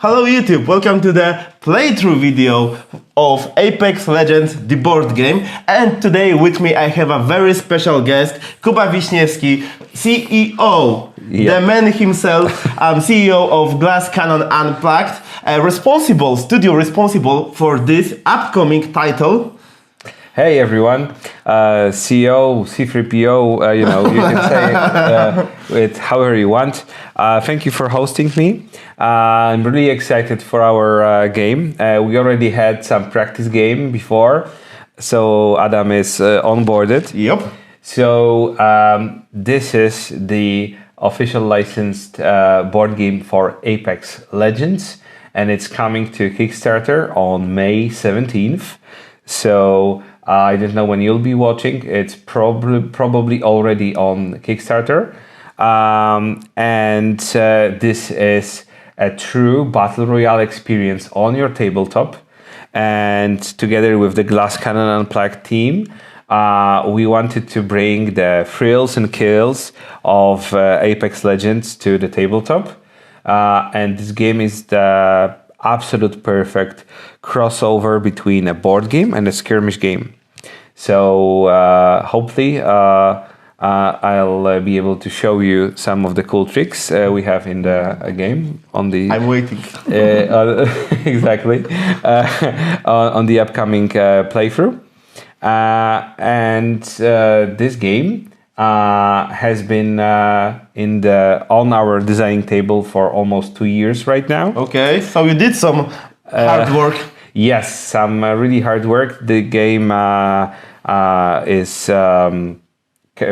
Hello YouTube, welcome to the playthrough video of Apex Legends the board game, and today with me I have a very special guest, Kuba Wiśniewski, CEO, the man himself, CEO of Glass Cannon Unplugged, studio responsible for this upcoming title. Hey everyone, CEO, C3PO, you can say it however you want. Thank you for hosting me. I'm really excited for our game. We already had some practice game before, so Adam is onboarded. Yep. So this is the official licensed board game for Apex Legends, and it's coming to Kickstarter on May 17th. So I don't know when you'll be watching. It's probably already on Kickstarter. And this is a true Battle Royale experience on your tabletop. And together with the Glass Cannon Unplugged team, we wanted to bring the thrills and kills of Apex Legends to the tabletop. And this game is the absolute perfect crossover between a board game and a skirmish game. So hopefully I'll be able to show you some of the cool tricks we have in the game on the. I'm waiting. Exactly on the upcoming playthrough, and this game has been on our designing table for almost 2 years right now. Okay, so you did some hard work. Yes, some really hard work. The game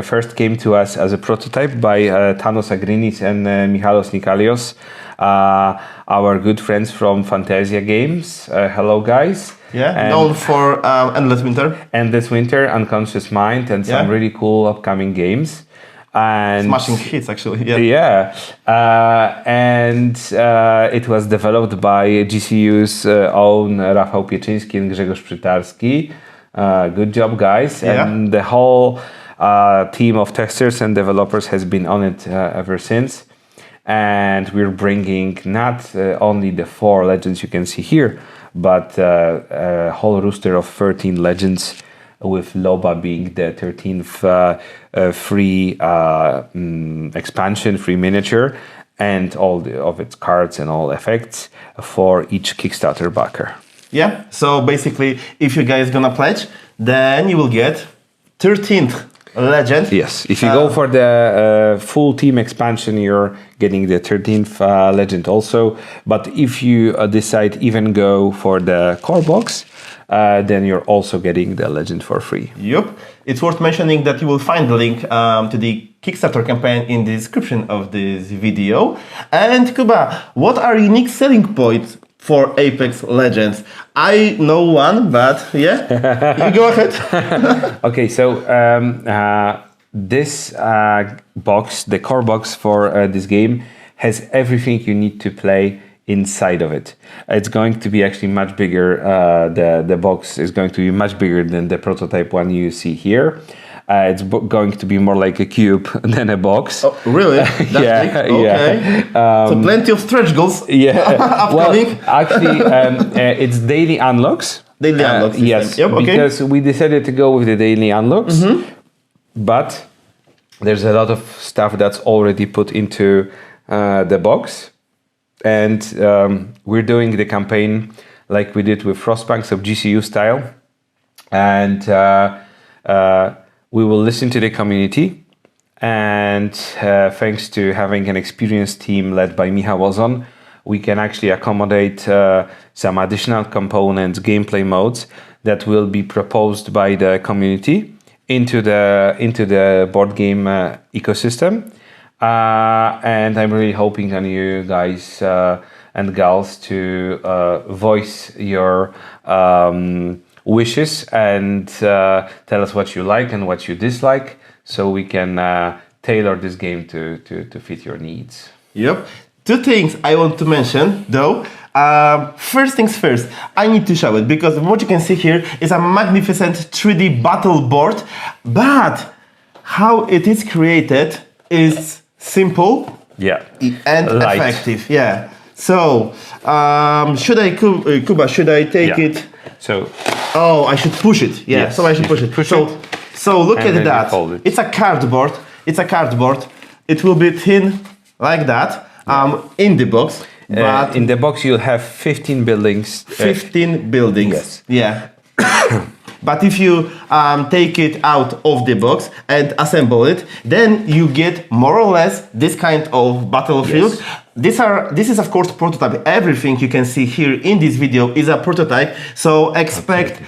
first came to us as a prototype by Thanos Agrinis and Michalos Nikalios, our good friends from Fantasia Games. Hello, guys. Yeah, and known for Endless Winter. Endless Winter, Unconscious Mind, and some really cool upcoming games. And smashing hits, actually. Yeah. And it was developed by GCU's own Rafał Pieczyński and Grzegorz Przytarski. Good job, guys. Yeah. And the whole team of testers and developers has been on it ever since. And we're bringing not only the 4 legends you can see here, but a whole rooster of 13 legends, with Loba being the 13th free expansion, free miniature, and all of its cards and all effects for each Kickstarter backer. Yeah, so basically, if you guys gonna pledge, then you will get 13th legend. Yes, if you go for the full team expansion, you're getting the 13th legend also. But if you decide even go for the core box, then you're also getting the legend for free. Yep. It's worth mentioning that you will find the link to the Kickstarter campaign in the description of this video. And Kuba, what are unique selling points for Apex Legends? I know one, but yeah, you go ahead. Okay, so this box, the core box for this game, has everything you need to play inside of it. It's going to be actually much bigger. The box is going to be much bigger than the prototype one you see here. It's going to be more like a cube than a box. Oh, really? That's big? Okay. Yeah. So plenty of stretch goals. Yeah. Upcoming. Well, actually, it's daily unlocks. Daily unlocks. Yes. Yep, okay. Because we decided to go with the daily unlocks, but there's a lot of stuff that's already put into the box. And we're doing the campaign like we did with Frostpunk, so GCU style. And we will listen to the community. And thanks to having an experienced team led by Michał Ozon, we can actually accommodate some additional components, gameplay modes that will be proposed by the community into the board game ecosystem. And I'm really hoping on you guys and gals to voice your wishes and tell us what you like and what you dislike, so we can tailor this game to fit your needs. Yep. 2 things I want to mention, though. First things first, I need to show it, because what you can see here is a magnificent 3D battle board, but how it is created is simple, Yeah, and light. effective. Yeah. So, should I, Kuba, should I take Yeah. it? So Oh, I should push it. Yeah, Yes, so I should you push should it. push so, it. so look And at then you that. fold it. It's a cardboard. It's a cardboard. It will be thin like that in the box. But in the box you'll have 15 buildings. 15 buildings. Yes. Yeah. But if you take it out of the box and assemble it, then you get more or less this kind of battlefield. Yes. This is of course prototype. Everything you can see here in this video is a prototype. So expect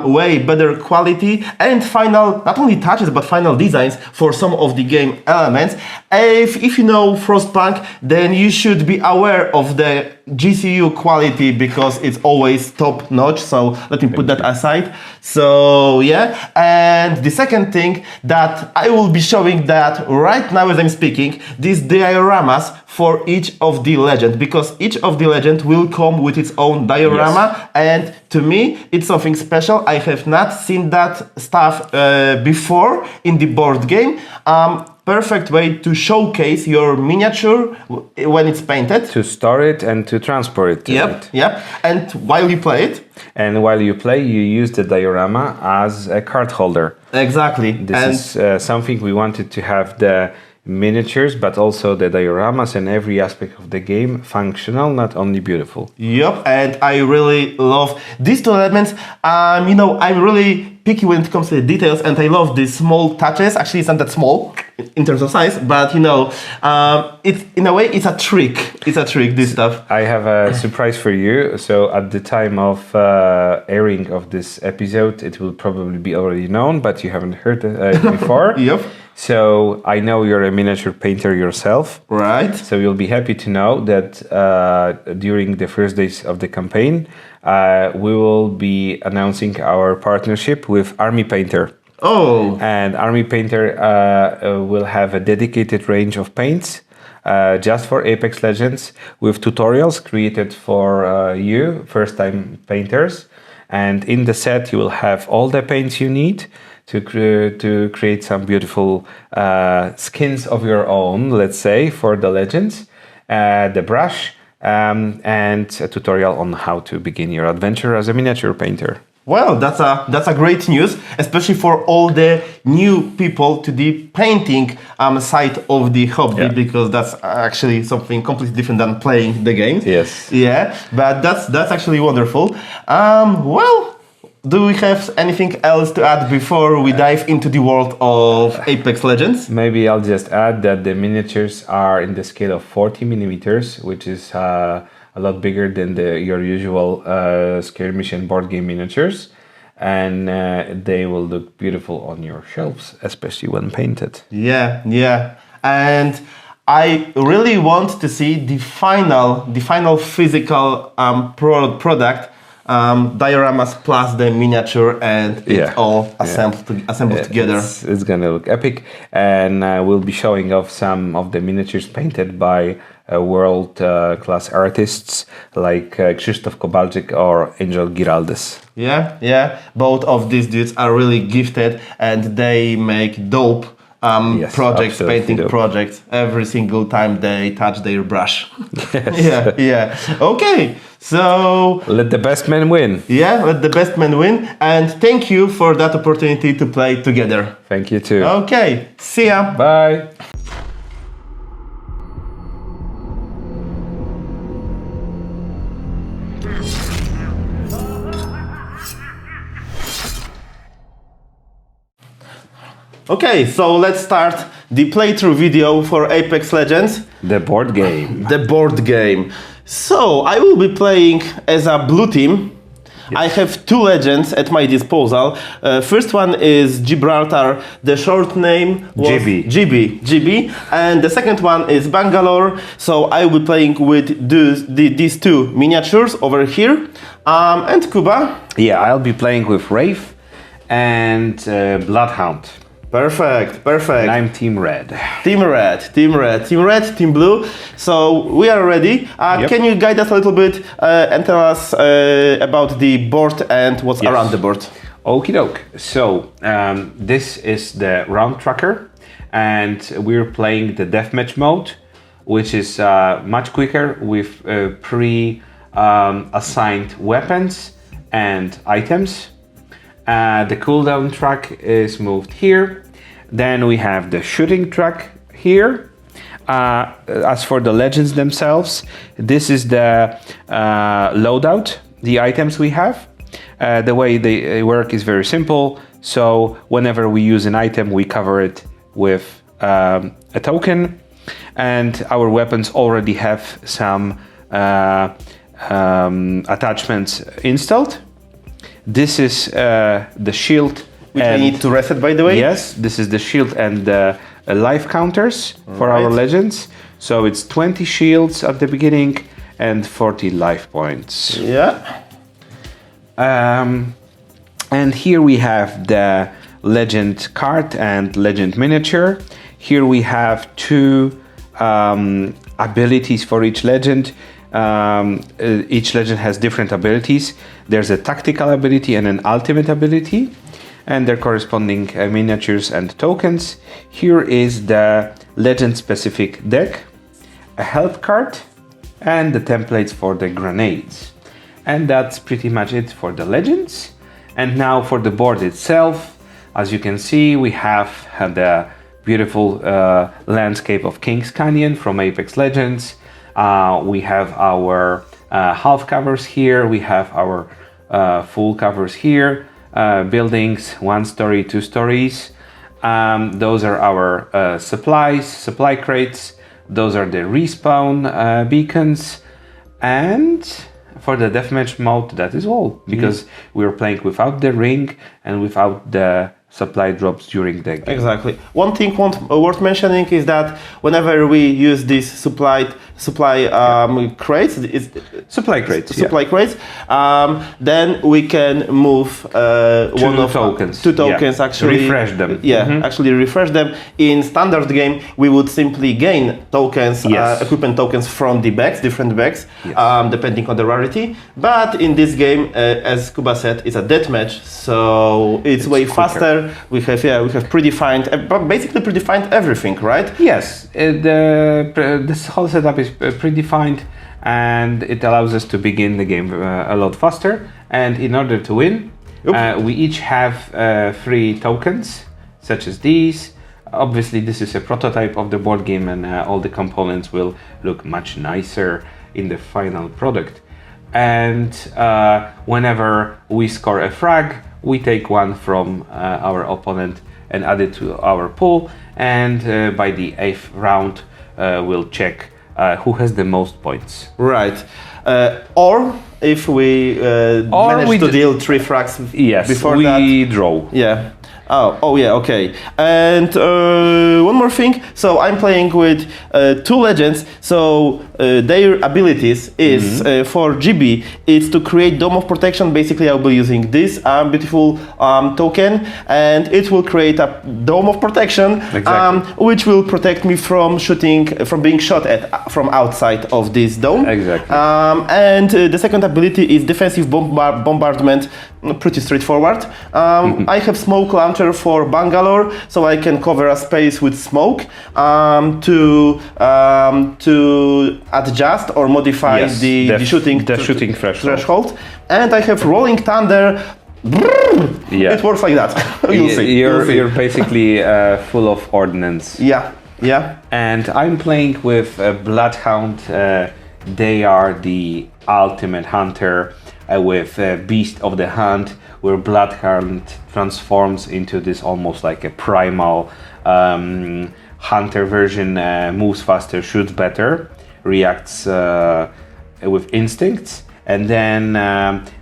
way better quality and final, not only touches, but final designs for some of the game elements. If you know Frostpunk, then you should be aware of the GCU quality because it's always top notch. So let me put that aside. So yeah, and the second thing that I will be showing that right now as I'm speaking, these dioramas for each of the legend, because each of the legend will come with its own diorama. Yes. And to me it's something special. I have not seen that stuff before in the board game. Perfect way to showcase your miniature when it's painted. To store it and to transport it to it. Yep. And while you play it. And while you play, you use the diorama as a card holder. Exactly. This is something we wanted to have the miniatures, but also the dioramas and every aspect of the game functional, not only beautiful. Yep, and I really love these two elements. You know, I'm really picky when it comes to the details, and I love these small touches. Actually, it's not that small in terms of size, but you know, it's in a way it's a trick. It's a trick. This stuff. I have a surprise for you. So at the time of airing of this episode, it will probably be already known, but you haven't heard it before. Yep. So I know you're a miniature painter yourself. Right. So you'll be happy to know that during the first days of the campaign, we will be announcing our partnership with Army Painter. Oh. And Army Painter will have a dedicated range of paints just for Apex Legends with tutorials created for you, first-time painters. And in the set, you will have all the paints you need to create some beautiful skins of your own, let's say, for the legends, the brush, and a tutorial on how to begin your adventure as a miniature painter. Well, that's a great news, especially for all the new people to the painting side of the hobby, because that's actually something completely different than playing the game. Yes. Yeah, but that's actually wonderful. Well, do we have anything else to add before we dive into the world of Apex Legends? Maybe I'll just add that the miniatures are in the scale of 40 millimeters, which is a lot bigger than your usual skirmish and board game miniatures, and they will look beautiful on your shelves, especially when painted. Yeah, and I really want to see the final physical product, dioramas plus the miniature, and it's all assembled together. It's gonna look epic, and we'll be showing off some of the miniatures painted by world-class artists like Krzysztof Kowalczyk or Angel Giraldes. Yeah. Both of these dudes are really gifted, and they make dope projects, painting dope. projects every single time they touch their brush. Yes. Yeah. Okay, so let the best man win. Yeah, let the best man win, and thank you for that opportunity to play together. Thank you too. Okay, see ya. Bye. Okay, so let's start the playthrough video for Apex Legends. The board game. The board game. So, I will be playing as a blue team. Yes. I have two legends at my disposal. First one is Gibraltar. The short name was GB. And the second one is Bangalore. So I will be playing with these two miniatures over here. And Kuba? Yeah, I'll be playing with Wraith and Bloodhound. Perfect. And I'm Team Red. Team Red, Team Blue. So we are ready. Can you guide us a little bit and tell us about the board and what's around the board? Okie doke. So this is the round tracker, and we're playing the deathmatch mode. which is much quicker with pre-assigned weapons and items. The cooldown track is moved here. Then we have the shooting track here. As for the legends themselves, this is the loadout, the items we have. The way they work is very simple. So whenever we use an item, we cover it with a token, and our weapons already have some attachments installed. This is the shield. Which I need to reset, by the way. Yes, this is the shield and the life counters for our legends. So it's 20 shields at the beginning and 40 life points. Yeah. And here we have the legend card and legend miniature. Here we have two abilities for each legend. Each legend has different abilities. There's a tactical ability and an ultimate ability, and their corresponding miniatures and tokens. Here is the legend specific deck, a health card, and the templates for the grenades. And that's pretty much it for the legends. And now for the board itself, as you can see, we have the beautiful landscape of Kings Canyon from Apex Legends. We have our half covers here. We have our full covers here. Buildings, 1 story, 2 stories. Those are our supplies, supply crates. Those are the respawn beacons. And for the deathmatch mode, that is all. Because we're playing without the ring and without the supply drops during the game. Exactly. One thing worth mentioning is that whenever we use these supply crates, Supply crates. then we can move two tokens. Actually refresh them. Actually refresh them. In standard game, we would simply gain tokens, equipment tokens from the bags, different bags, depending on the rarity. But in this game, as Kuba said, it's a deathmatch, so it's way quicker. Faster. We have predefined, basically predefined everything, right? Yes, this whole setup is predefined, and it allows us to begin the game a lot faster. And in order to win, we each have 3 tokens, such as these. Obviously, this is a prototype of the board game, and all the components will look much nicer in the final product. And whenever we score a frag, we take 1 from our opponent and add it to our pool, and by the 8th round we'll check who has the most points. Right. Or if we manage to deal 3 frags before we draw. Yeah. Oh yeah, okay. And one more thing. So I'm playing with 2 legends. So their abilities is for GB. It's to create Dome of Protection. Basically, I'll be using this beautiful token, and it will create a Dome of Protection, which will protect me from being shot at from outside of this dome. Exactly. And the second ability is Defensive Bombardment. Pretty straightforward. I have Smoke Launcher for Bangalore, so I can cover a space with smoke to adjust or modify the shooting threshold. And I have Rolling Thunder. It works like that. You'll see. You're basically full of ordnance. Yeah. And I'm playing with Bloodhound. They are the ultimate hunter. With Beast of the Hunt, where Bloodhound transforms into this almost like a primal hunter version, moves faster, shoots better, reacts with instincts. And then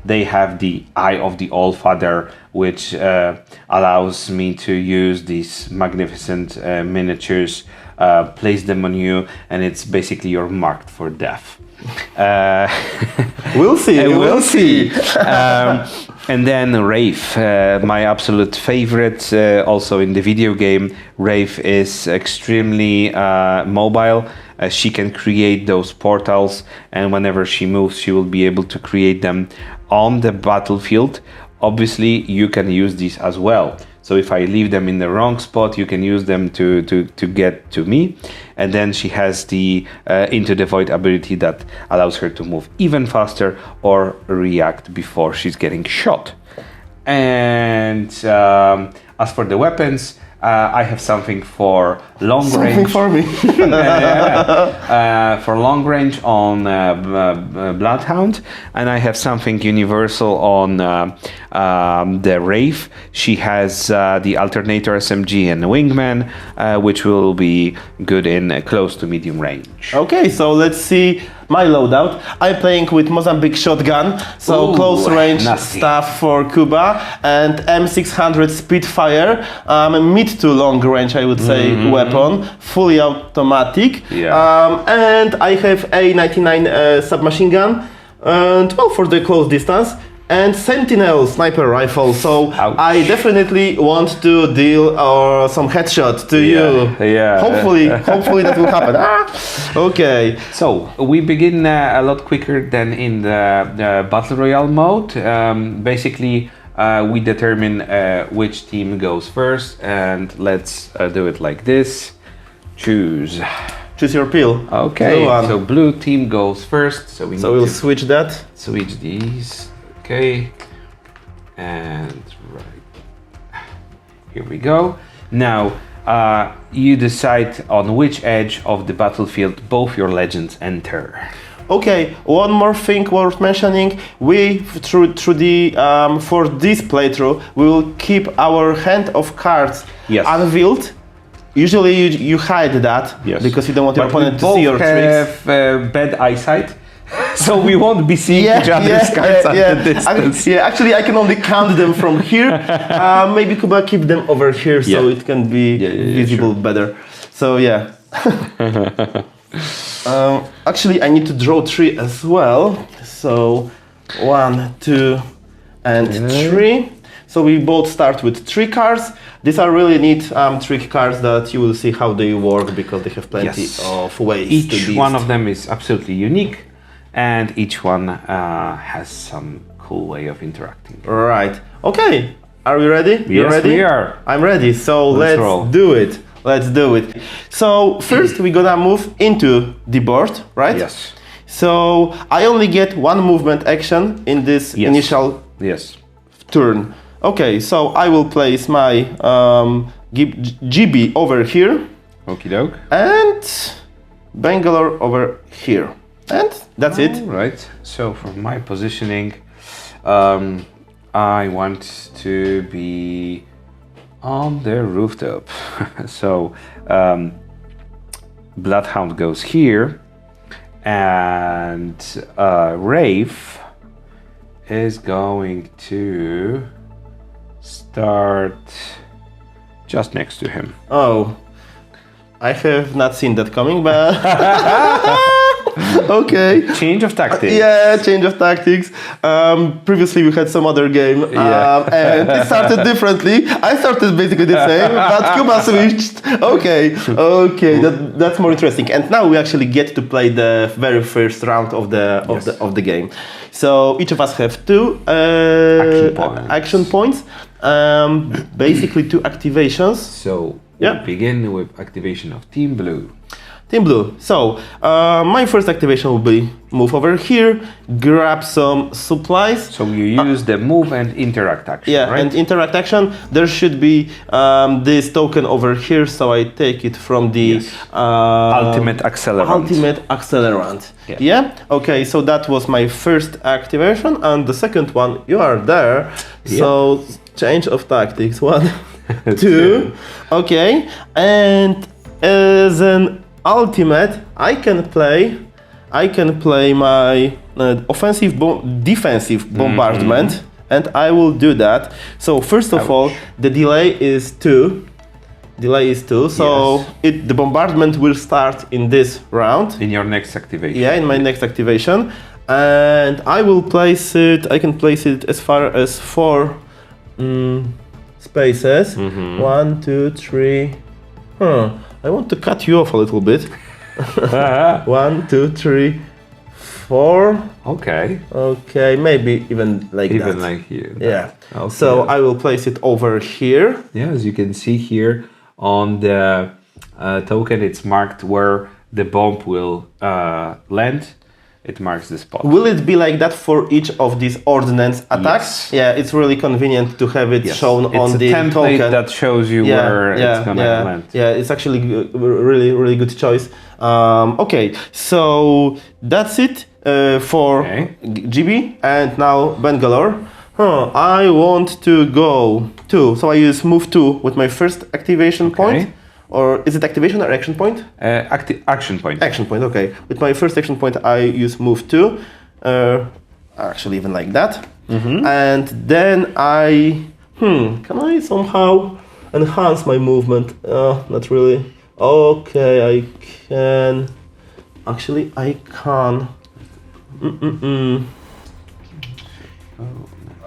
they have the Eye of the Allfather, which allows me to use these magnificent miniatures, place them on you, and it's basically you're marked for death. We'll see. And then Wraith, my absolute favorite, also in the video game. Wraith is extremely mobile. She can create those portals, and whenever she moves, she will be able to create them on the battlefield. Obviously, you can use these as well. So if I leave them in the wrong spot, you can use them to get to me. And then she has the Into the Void ability that allows her to move even faster or react before she's getting shot. And as for the weapons, I have something for long range. Something for me. For long range on Bloodhound, and I have something universal on the Wraith. She has the Alternator SMG and Wingman, which will be good in close to medium range. Okay, so let's see my loadout. I'm playing with Mozambique shotgun, so Ooh, close range nasty stuff for Kuba, and M600 Spitfire, mid to long range, I would say, weapon, fully automatic. Yeah. And I have A99 submachine gun, and well, for the close distance. And Sentinel sniper rifle, so Ouch. I definitely want to deal some headshot to you. Yeah. Hopefully that will happen. Okay. So we begin a lot quicker than in the Battle Royale mode. Basically, we determine which team goes first, and let's do it like this. Choose Choose your peel. Okay, Blue one. so blue team goes first. So we So need we'll to switch that. switch these. Okay, and right here we go. Now you decide on which edge of the battlefield both your legends enter. Okay, one more thing worth mentioning. We through the for this playthrough we will keep our hand of cards Yes. unveiled. Usually you hide that because you don't want your But we opponent to see your both tricks. have bad eyesight, so we won't be seeing each other's cards at the distance. Actually, I can only count them from here. Maybe Kuba keep them over here so Yeah. it can be visible better. So yeah. Actually, I need to draw 3 as well. So 1, 2, and 3. So we both start with 3 cards. These are really neat trick cards that you will see how they work because they have plenty of ways to Each beat. one of them is absolutely unique, and each one has some cool way of interacting. Right. Okay. Are we ready? You Yes, ready? we are. I'm ready. So let's roll. do it. Let's do it. So first we're gonna move into the board, right? Yes. So I only get 1 movement action in this initial Yes. turn. Okay, so I will place my GB over here Okie doke. and Bangalore over here. And that's it. Right. So for my positioning, I want to be on the rooftop. So Bloodhound goes here, and Wraith is going to start just next to him. Oh, I have not seen that coming, but okay. Change of tactics. Yeah, change of tactics. Previously we had some other game and it started differently. I started basically the same, but Kuba switched. Okay, that's more interesting. And now we actually get to play the very first round of the game. So each of us have 2 action points. Basically 2 activations. So we begin with activation of Team Blue. Team Blue. So my first activation will be move over here, grab some supplies. So you use the move and interact action, right? And interact action. There should be this token over here, so I take it from the ultimate accelerant. Yeah. Okay. So that was my first activation, and the second one, you are there. So change of tactics. 1, 2. Okay. And as an ultimate, I can play my defensive bombardment, and I will do that. So first of all, the delay is 2. So the bombardment will start in this round. In your next activation. Yeah, in my next activation, and I will place it. I can place it as far as 4 spaces. 1, 2, 3. I want to cut you off a little bit. 1, 2, 3, 4. Okay. Okay, maybe even like that. Even like here. Yeah. Okay. So I will place it over here. Yeah, as you can see here on the token, it's marked where the bomb will land. It marks the spot. Will it be like that for each of these ordnance attacks? Yes. Yeah, it's really convenient to have it shown on the It's a template token. that shows you where it's gonna land. Yeah, it's actually really good choice. Okay, so that's it for GB, and now Bangalore. I want to go to, so I use move 2 with my first activation point. Or is it activation or action point? Action point. Action point, okay. With my first action point, I use move 2. Actually, even like that. And then can I somehow enhance my movement? Not really. Okay, I can. Actually, I can.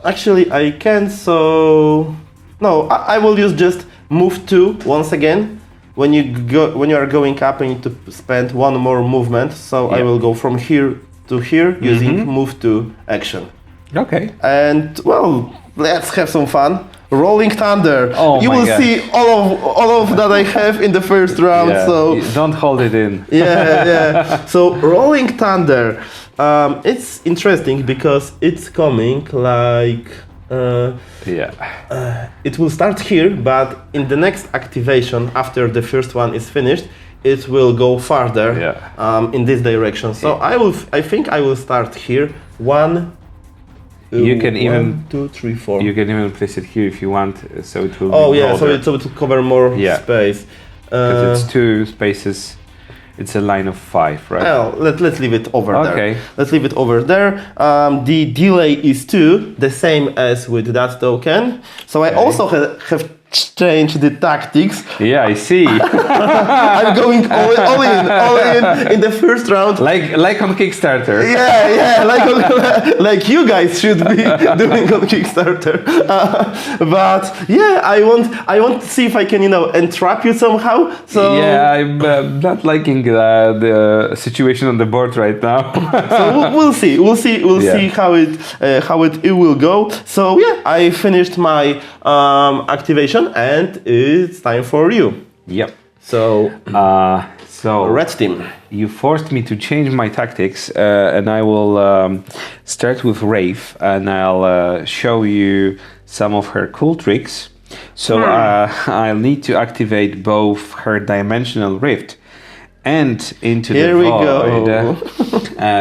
Actually, I can, so... No, I will use just move 2 once again. When you are going up, you need to spend one more movement. So I will go from here to here using move 2 action. Okay. And well, let's have some fun. Rolling Thunder. Oh you my will gosh. see all of that I have in the first round. Yeah. So Don't hold it in. yeah. So Rolling Thunder. It's interesting because it's coming like. It will start here, but in the next activation, after the first one is finished, it will go farther in this direction. So I think I will start here. 1, You can even 1, 2, 3, 4. You can even place it here if you want, so it will. Oh be yeah, broader. so it will cover more space. Because it's 2 spaces. It's a line of 5, right? Well, let's leave it over there. Okay. Let's leave it over there. The delay is 2, the same as with that token. So I also have changed the tactics. Yeah, I see. I'm going all in the first round. like on Kickstarter. Yeah, like you guys should be doing on Kickstarter. But yeah, I want to see if I can entrap you somehow. So yeah, I'm not liking the situation on the board right now. so we'll see how it will go. So yeah, I finished my activation, and it's time for you. Yep. So red team. You forced me to change my tactics, and I will start with Wraith, and I'll show you some of her cool tricks. So I'll need to activate both her Dimensional Rift and Into the Void.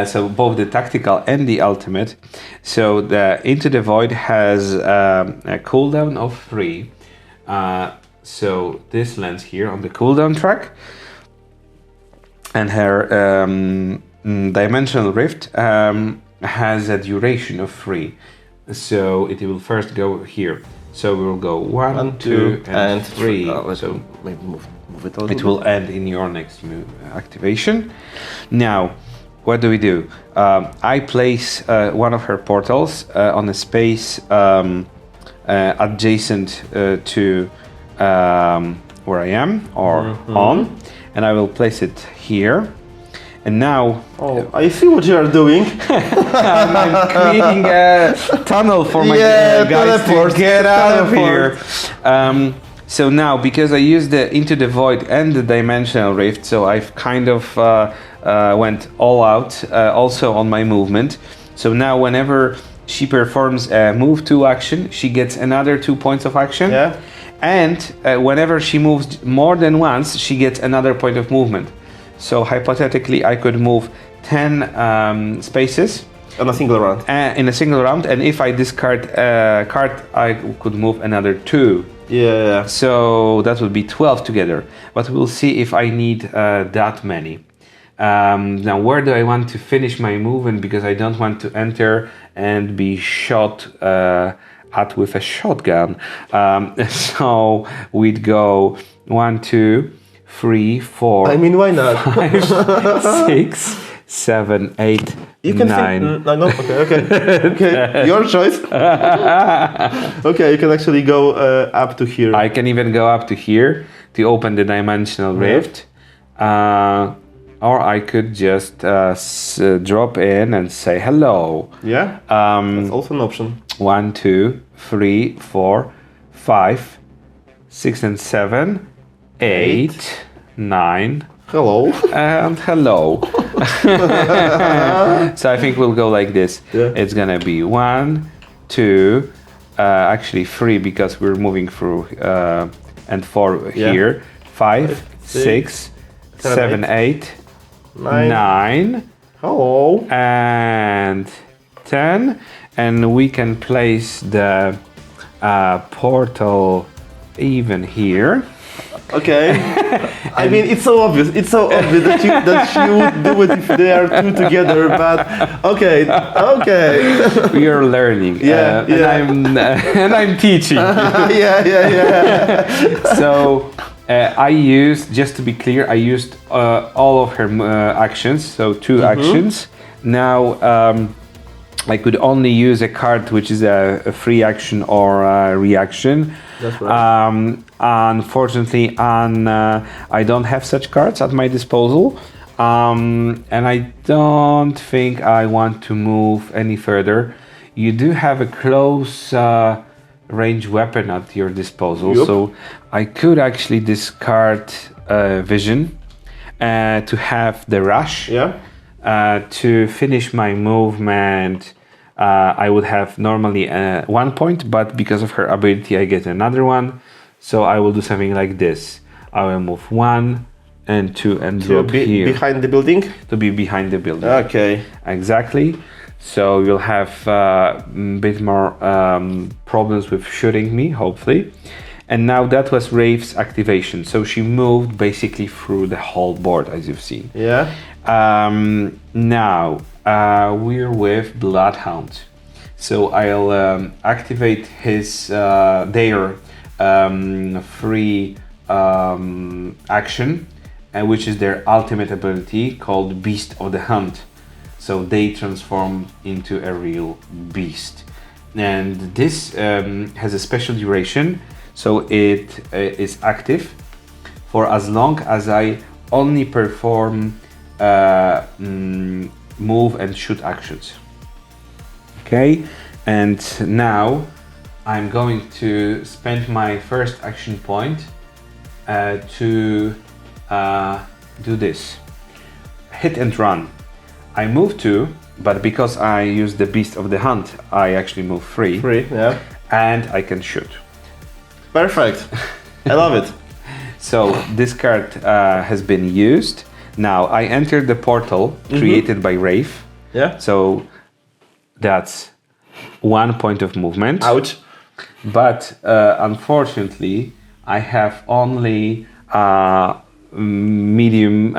So both the tactical and the ultimate. So the Into the Void has a cooldown of 3. So this lands here on the cooldown track. And her Dimensional Rift has a duration of 3. So it will first go here. So we will go 1, 2, and 3. So maybe move it a little it will end in your next move activation. Now, what do? I place one of her portals on a space adjacent to where I am, or on, and I will place it here. And now... Oh, I see what you are doing. I'm creating a tunnel for my guys to get out of here. So now, because I used the Into the Void and the Dimensional Rift, so I've kind of went all out, also on my movement. So now whenever she performs a move 2 action, she gets another 2 points of action. Yeah. And whenever she moves more than once, she gets another point of movement. So hypothetically, I could move 10 spaces on a single round. In a single round, and if I discard a card, I could move another 2. Yeah. So that would be 12 together. But we'll see if I need that many. Now, where do I want to finish my movement? Because I don't want to enter and be shot at with a shotgun. So we'd go 1, 2, 3, 4. I mean, why not? 5, 6, 7, 8, you can 9. No. Okay. Your choice. Okay, you can actually go up to here. I can even go up to here to open the Dimensional Rift. or I could just drop in and say hello. Yeah. That's also an option. 1, 2, 3, 4, 5, 6 and 7, 8, 9, Hello. and hello. So I think we'll go like this. Yeah. It's gonna be 1, 2, actually 3 because we're moving through, and 4 Yeah. here. 5, 6, 6, 7, 8, 9. 9, Hello. and 10. And we can place the portal even here. Okay. I mean, it's so obvious. It's so obvious that you would do it if they are two together. But okay. We are learning. Yeah, And I'm teaching. yeah. So I used, just to be clear, I used all of her actions. So 2 actions. Now I could only use a card which is a free action or a reaction. That's right. Unfortunately, I don't have such cards at my disposal, and I don't think I want to move any further. You do have a close range weapon at your disposal, Yup. so I could actually discard Vision to have the rush. Yeah. To finish my movement, I would have normally 1 point, but because of her ability, I get another one. So I will do something like this. I will move 1 and 2 and drop here. Behind the building? To be behind the building. Okay. Exactly. So you'll have a bit more problems with shooting me, hopefully. And now that was Rafe's activation. So she moved basically through the whole board, as you've seen. Yeah. Now we're with Bloodhound. So I'll activate their free action, which is their ultimate ability called Beast of the Hunt. So they transform into a real beast. And this has a special duration, so it is active for as long as I only perform move and shoot actions. Okay, and now I'm going to spend my first action point to do this. Hit and run. I move 2, but because I use the Beast of the Hunt, I actually move 3. 3, yeah. And I can shoot. Perfect. I love it. So this card has been used. Now I entered the portal created by Rafe. Yeah. So that's 1 point of movement. Ouch. But unfortunately, I have only medium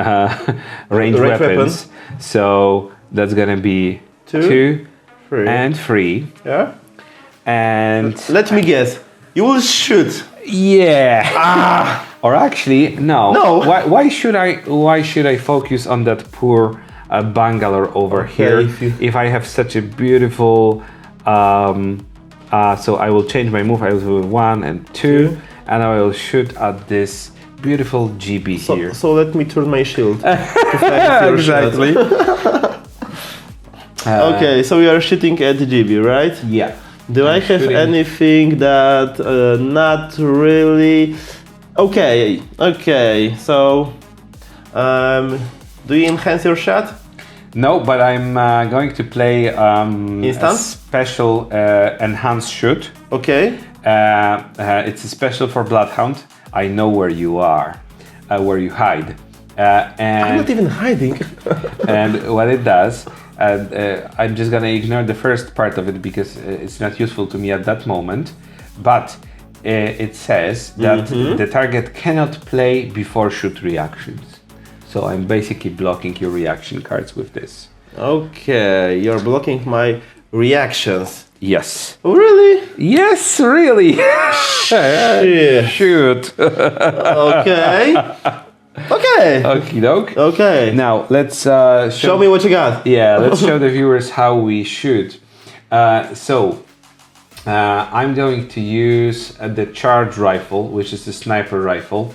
range weapons. So that's gonna be 2, 3, and 3. Yeah. And let me guess. You will shoot. yeah. Or actually, no. No. Why should I focus on that poor bungalow over here if I have such a beautiful? So I will change my move. I will do 1 and 2, and I will shoot at this beautiful GB here. So let me turn my shield. To flank your Exactly. Okay, so you are shooting at GB, right? Yeah. Do I have anything that not really? Okay. So, do you enhance your shot? No, but I'm going to play a Instant? special enhanced shoot. Okay. It's a special for Bloodhound. I know where you are, where you hide. I'm not even hiding. And what it does, I'm just gonna ignore the first part of it because it's not useful to me at that moment. But it says that the target cannot play before shoot reactions. So I'm basically blocking your reaction cards with this. Okay, you're blocking my reactions. Yes. Oh, really? Yes, really. Shit. Shoot. Okay. Okay. Okie doke. Okay. Now let's Show me what you got. Yeah, let's show the viewers how we shoot. I'm going to use the charge rifle, which is the sniper rifle,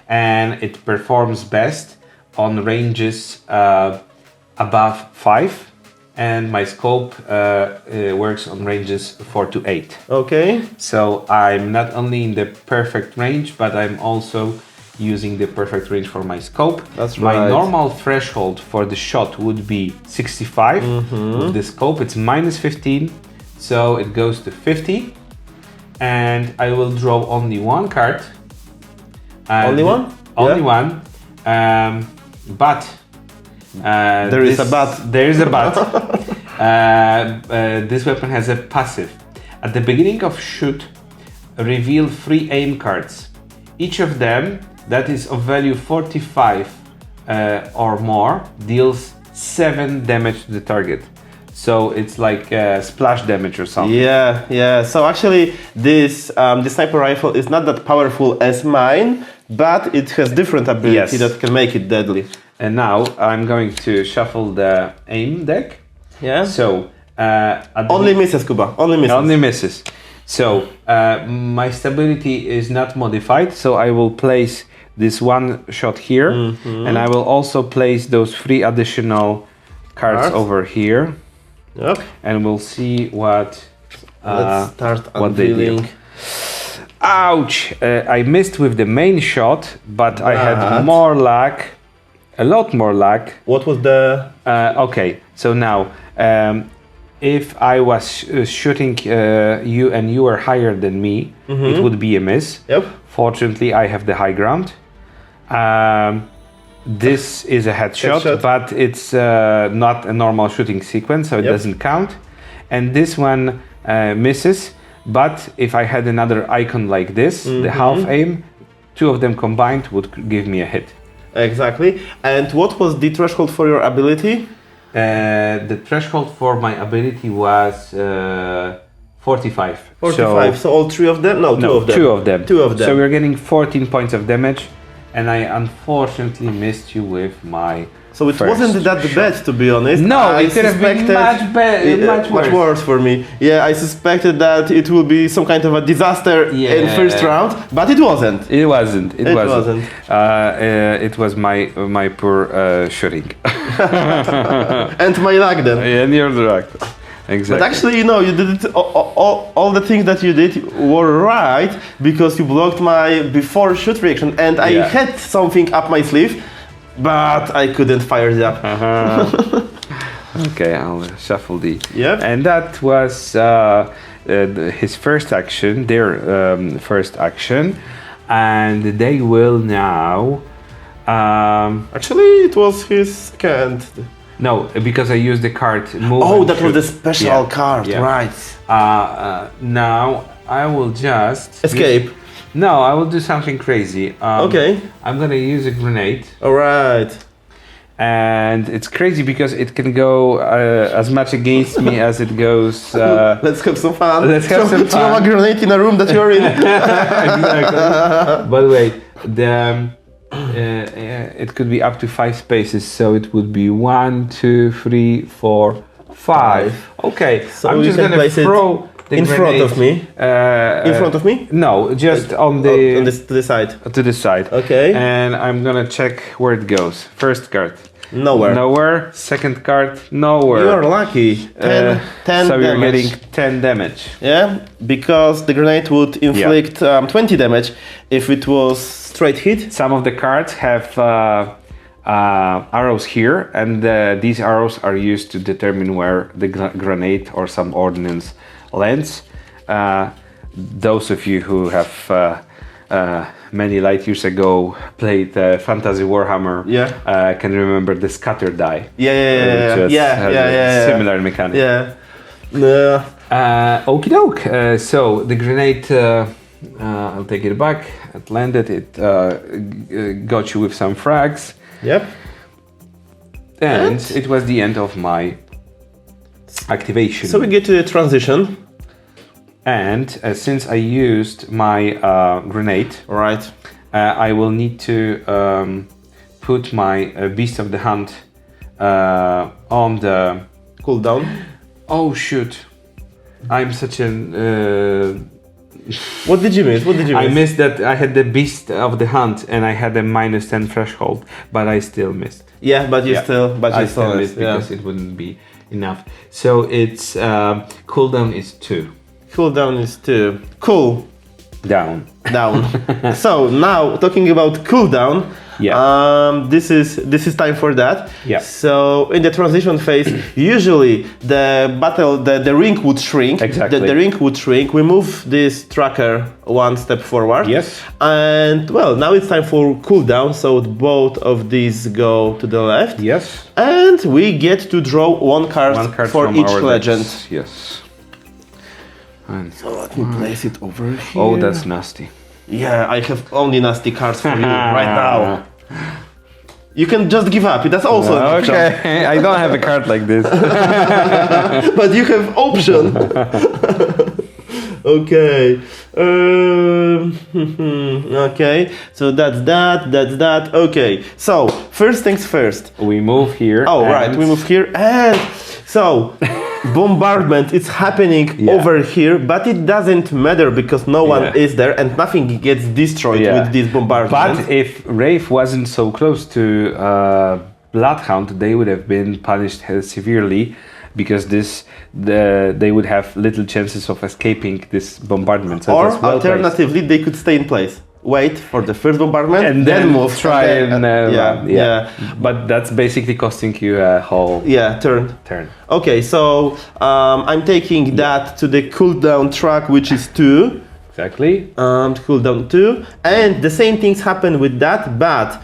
and it performs best on ranges above 5, and my scope works on ranges 4 to 8. Okay. So I'm not only in the perfect range, but I'm also using the perfect range for my scope. That's my right. normal threshold for the shot would be 65. With the scope it's minus 15, so it goes to 50, and I will draw only one card. Only one? Only one. But There is a but. There is a but. This weapon has a passive. At the beginning of shoot, reveal 3 aim cards. Each of them that is of value 45 or more deals 7 damage to the target. So it's like splash damage or something. Yeah. So actually, this the sniper rifle is not that powerful as mine, but it has different ability that can make it deadly. And now I'm going to shuffle the aim deck. Yeah. So only misses, Kuba. Only misses. Only misses. So my stability is not modified. So I will place this one shot here, and I will also place those 3 additional cards over here. Yep. And we'll see what. Let's start what they do. unveiling. Ouch! I missed with the main shot, but I had more luck. A lot more luck. What was the... Okay, so now, if I was shooting you and you were higher than me, it would be a miss. Yep. Fortunately, I have the high ground. This is a headshot, but it's not a normal shooting sequence, so it doesn't count. And this one misses, but if I had another icon like this, the half aim, 2 of them combined would give me a hit. Exactly. And what was the threshold for your ability? The threshold for my ability was 45. 45. So all 3 of them? No, 2 of them. 2 of them. 2 of them. So we're getting 14 points of damage, and I unfortunately missed you with my. So it wasn't that bad, to be honest. No, it could have been much worse for me. Yeah, I suspected that it will be some kind of a disaster in first round, but it wasn't. It wasn't. It wasn't. It it was my poor shooting. And my luck then. And your luck. Exactly. But actually, you did it, all the things that you did were right, because you blocked my before shoot reaction, and I had something up my sleeve, but I couldn't fire it up. Okay, I'll shuffle the. Yep. And that was his first action, their first action, and they will now. Actually, it was his second. No, because I used the card move. Oh, that was the special card, right? Now I will just escape. No, I will do something crazy. Okay. I'm gonna use a grenade. All right. And it's crazy because it can go as much against me as it goes. Let's have some fun. Let's have some fun. Throw a grenade in a room that you're in. Exactly. By the way, it could be up to 5 spaces, so it would be 1, 2, 3, 4, 5. Okay, so I'm just gonna throw the in front of me. In front of me? No, just on the to the side. To the side. Okay. And I'm gonna check where it goes. First card. Nowhere. Nowhere. Second card. Nowhere. You're lucky. 10 so damage. you're getting 10 damage. Yeah, because the grenade would inflict 20 damage if it was straight hit. Some of the cards have arrows here, and these arrows are used to determine where the grenade or some ordnance lands. Those of you who have many light years ago played Fantasy Warhammer can remember the scatter die. Similar mechanic. Okie doke. So the grenade, I'll take it back. It landed. It got you with some frags. Yep. And it was the end of my activation. So we get to the transition. And since I used my grenade, I will need to put my Beast of the Hunt on the cooldown. Oh shoot! I'm such an What did you miss? What did you miss? I missed that I had the Beast of the Hunt and I had a -10 threshold, but I still missed. Yeah, but you Yeah. still, but you I still still missed. missed because it wouldn't be enough. So it's cooldown is 2. Cooldown is 2. Cool. Down. Down. So now talking about cooldown, this is time for that. Yeah. So in the transition phase, usually the ring would shrink. Exactly. The ring would shrink. We move this tracker one step forward. Yes. And well, now it's time for cooldown. So both of these go to the left. Yes. And we get to draw one card for from each our legend. decks. Yes. And So let me place it over here. oh, that's nasty. Yeah, I have only nasty cards for you right now. You can just give up. That's also an option. Okay, I don't have a card like this. But you have option. Okay. Okay. So that's that. Okay. So first things first. We move here. Oh, right. We move here and so bombardment is happening over here, but it doesn't matter because no one is there and nothing gets destroyed with this bombardment. But if Wraith wasn't so close to Bloodhound, they would have been punished severely because they would have little chances of escaping this bombardment. So or it was well alternatively, they could stay in place. Wait for the first bombardment and then move. Try and yeah. But that's basically costing you a whole turn. Okay, so I'm taking that to the cooldown track, which is 2. Exactly. Cooldown 2, and the same things happen with that, but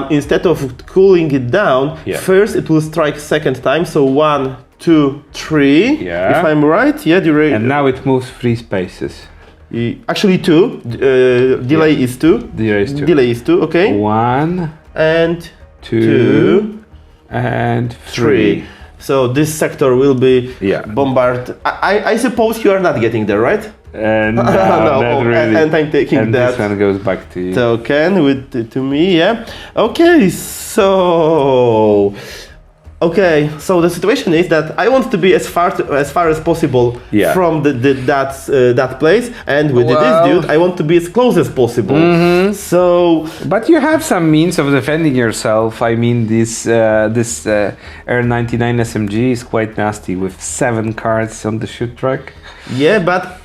instead of cooling it down, first it will strike second time. So 1, 2, 3. Yeah. If I'm right, and now it moves 3 spaces. Actually 2. Delay is 2. Delay is 2. Okay. 1 and 2 and 3. So this sector will be bombarded. I suppose you are not getting there, right? No, not really. And I'm taking and that. This one goes back to you. Token to me, yeah. Okay, so the situation is that I want to be as far as possible from that place, and with this dude, I want to be as close as possible. So, but you have some means of defending yourself. I mean, this R99 SMG is quite nasty with 7 cards on the shoot track. Yeah, but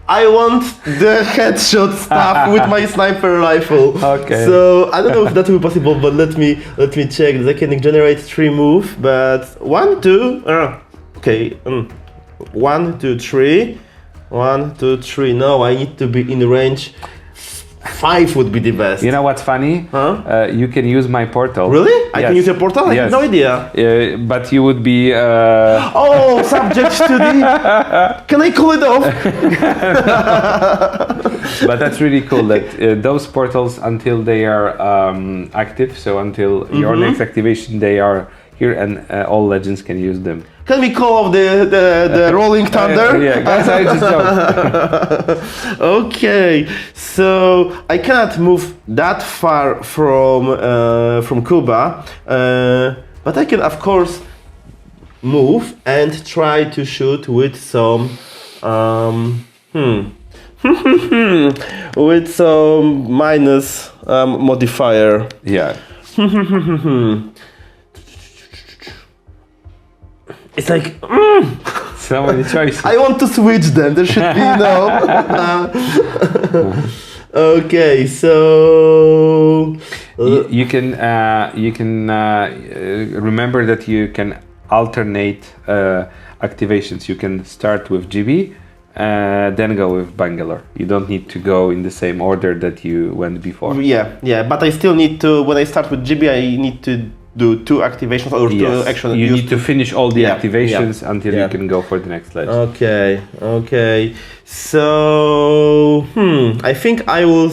I want the headshot stuff with my sniper rifle. Okay. So I don't know if that will be possible, but let me check. I can generate 3 move, but 1, 2. Okay. 1, 2, 3. 1, 2, 3. No, I need to be in range. 5 would be the best. You know what's funny? You can use my portal. Really? I can use your portal? I have no idea. But you would be... subject to the... Can I call it off? But that's really cool that those portals, until they are active, so until your next activation, they are here and all legends can use them. Can we call off the Rolling Thunder? Yeah, guys, I just don't. Okay, so I cannot move that far from Kuba, but I can of course move and try to shoot with some with some minus modifier. Yeah. It's like so many choices. I want to switch them. There should be Okay, so you can remember that you can alternate activations. You can start with GB, then go with Bangalore. You don't need to go in the same order that you went before. Yeah, but I still need to. When I start with GB, I need to do 2 activations or 2 actions. You need to finish all the activations until you can go for the next legend. Okay. So I think I will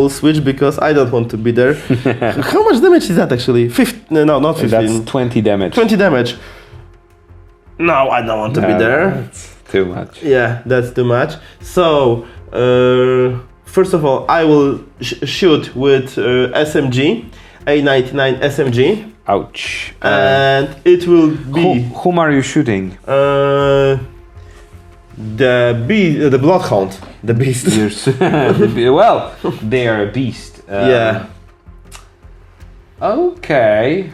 switch because I don't want to be there. How much damage is that actually? 15? No, not 15. That's 20 damage. 20 damage. No, I don't want to be there. That's too much. Yeah, that's too much. So first of all, I will shoot with SMG. A99 SMG. Ouch. And it will be... Whom are you shooting? the Bloodhound, the beast. Well, they are a beast. Yeah. Okay.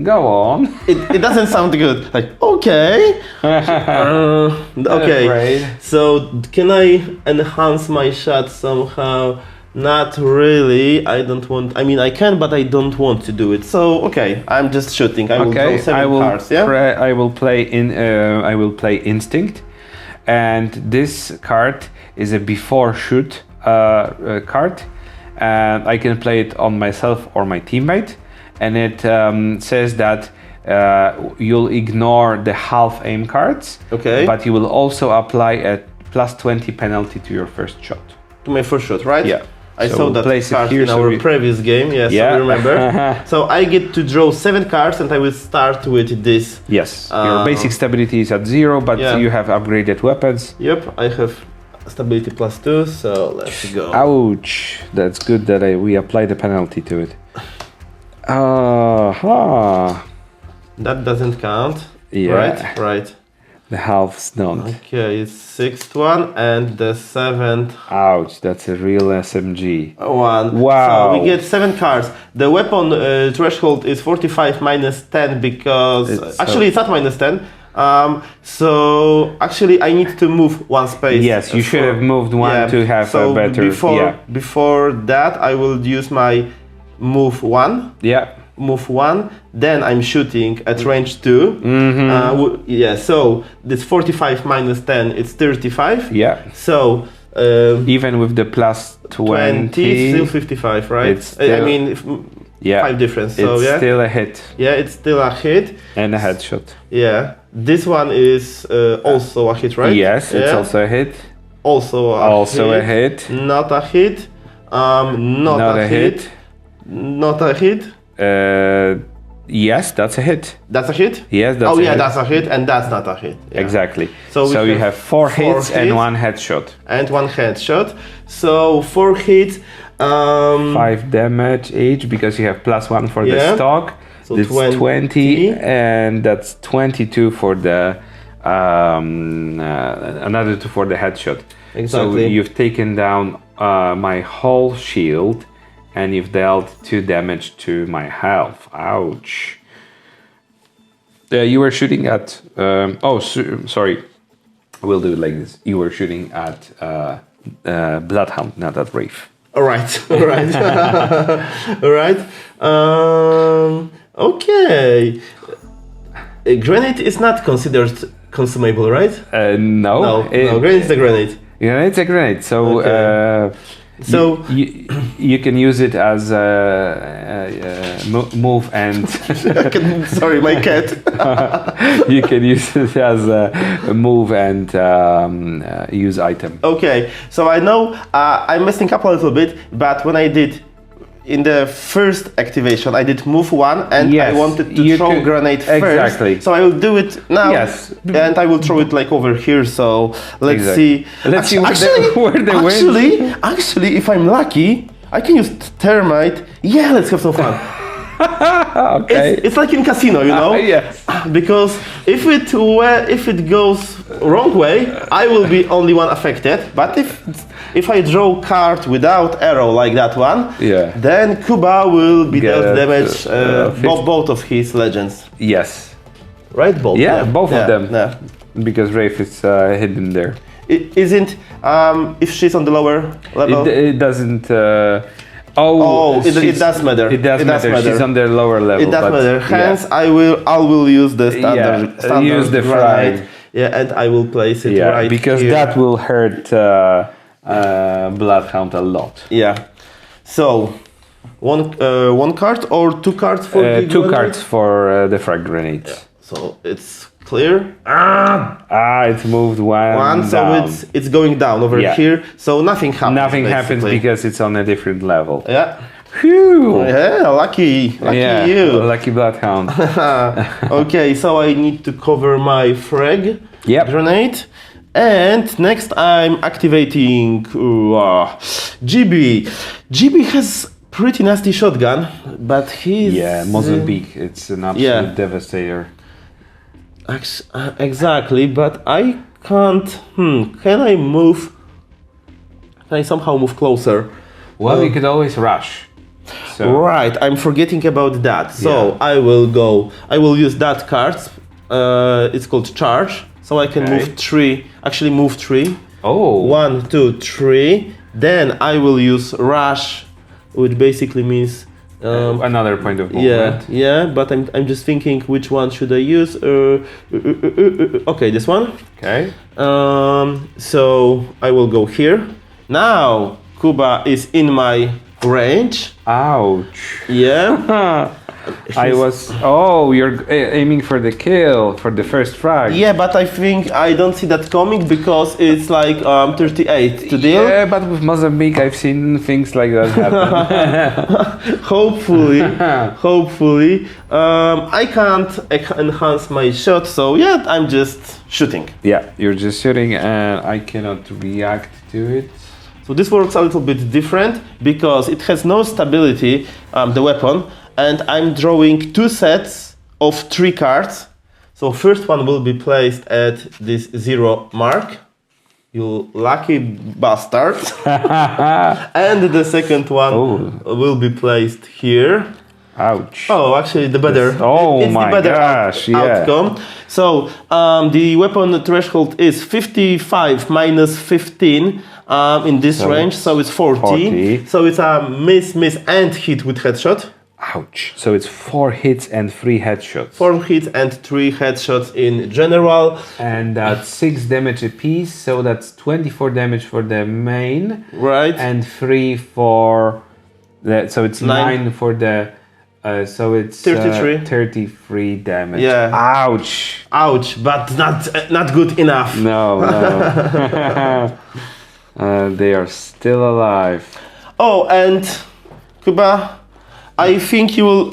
Go on. It doesn't sound good. Like, okay. Okay. Afraid. So can I enhance my shot somehow? Not really. I don't want. I mean, I can, but I don't want to do it. So okay, I'm just shooting. I will draw 7 cards. Yeah. I will play Instinct, and this card is a before shoot card, and I can play it on myself or my teammate. And it says that you'll ignore the half aim cards, Okay. but you will also apply a +20 penalty to your first shot. To my first shot, right? Yeah. I So saw that place it card here in so our we- previous game. Yes, Yeah. I remember. So I get to draw 7 cards, and I will start with this. Yes, your basic stability is at 0, but yeah. you have upgraded weapons. Yep, I have stability +2. So let's go. Ouch! That's good that we apply the penalty to it. That doesn't count. Yeah. Right. Right. The halves don't. Okay, it's 6th one and the 7th Ouch! That's a real SMG. one. Wow. So we get 7 cards. The weapon threshold is 45 minus 10 because actually it's not minus 10. So actually I need to move 1 space. Yes, you should have moved one to have so a better. before that I will use my move 1. Yeah. Move 1, then I'm shooting at range 2. Yeah, so this 45 minus 10, it's 35. Yeah. So Even with the +20, it's still 55, right? It's still- I mean, 5 difference. So it's yeah, still a hit yeah, it's still a hit. and a headshot. Yeah, this one is also a hit, right? Yes, it's Yeah. also a hit. Also A hit. Not a hit. Not a hit. Not a hit. Yes, that's a hit. That's a hit. Yes, that's Oh a yeah, hit. that's a hit, and that's not a hit. Yeah. Exactly. So we you have have 4 4 hits and hits. 1 headshot. And 1 headshot. So 4 hits. 5 damage each because you have +1 for Yeah. the stock. So That's 20. 20 and that's 22 for the another 2 for the headshot. Exactly. So you've taken down my whole shield and you've dealt 2 damage to my health. Ouch. You were shooting at sorry. We'll do it like this. You were shooting at Bloodhound, not at Wraith. All right. All right. All right. Okay. A grenade is not considered consumable, right? No. No. Grenade is a grenade. Yeah, it's a grenade. So, Okay. So you can use it as move and sorry, my cat. you can use it as a move and use item. Okay. So I know I'm messing up a little bit, but when I did in the first activation, I did move 1 and I Yes, wanted to you throw could- grenade first. exactly. So I will do it now. Yes. And I will throw it like over here. So let's Exactly. see. Let's see where the wind- Actually, if I'm lucky, I can use thermite. Yeah, let's have some fun. Okay. It's like in casino, you know? Yes. Because if it goes wrong way, I will be only one affected. But if I draw card without arrow like that one, Yeah. then Kuba will be Get, dealt damage 50. both of his legends, Yes. right? Both. Yeah, both of them. Yeah. Because Wraith is hidden there. It isn't if she's on the lower level. It doesn't. It does matter. It does matter. She's on the lower level. It does but matter. Hence, yeah. I will use the standard. Use the grenade. fry. Yeah, and I will place it Yeah, right because here. that will hurt Bloodhound a lot. Yeah. So, one card or 2 cards for the 2 grenade? cards for the frag grenades. So it's clear. It's moved one So down. it's going down over Yeah. here. So nothing happens. Nothing happens basically. because it's on a different level. Yeah. Phew! Yeah. Lucky you. Lucky Bloodhound. Okay. So I need to cover my frag Yep. grenade. And next I'm activating GB. GB has pretty nasty shotgun, but he's... Mozambique. It's an absolute devastator. Exactly, but I can't. Can I move? Can I somehow move closer? Well, you could always rush. So Right, I'm forgetting about that. So Yeah. I will use that card. It's called charge. So I can Okay. move 3. Actually, move 3. oh, 1, 2, 3. Then I will use rush, which basically means. another point of Yeah, movement. yeah, but I'm just thinking which one should I use. Okay, this one. Okay. So I will go here. Now Kuba is in my range. Ouch. Yeah. I was. Oh, you're aiming for the kill for the first frag. Yeah, but I think I don't see that coming because it's like 38 to deal. Yeah, but with Mozambique, I've seen things like that happen. Hopefully. I can't enhance my shot, so yeah, I'm just shooting. Yeah, you're just shooting, and I cannot react to it. So this works a little bit different because it has no stability, the weapon, and I'm drawing 2 sets of 3 cards. So first one will be placed at this 0 mark. You lucky bastard. And the second one will be placed here. Ouch. Oh, actually, the better. Oh it's my the better gosh, yeah. outcome. So the weapon threshold is 55 minus 15 in this So range, so it's 40. 40. So it's a miss, and hit with headshot. Ouch. So it's 4 hits and 3 headshots. 4 hits and 3 headshots in general. And that's 6 damage apiece, so that's 24 damage for the main. Right. And 3 for the. So it's 9 for the. So it's 33. 33 damage. Yeah. Ouch. Ouch, but not good enough. No, no. They are still alive. Oh, and Kuba, I think you will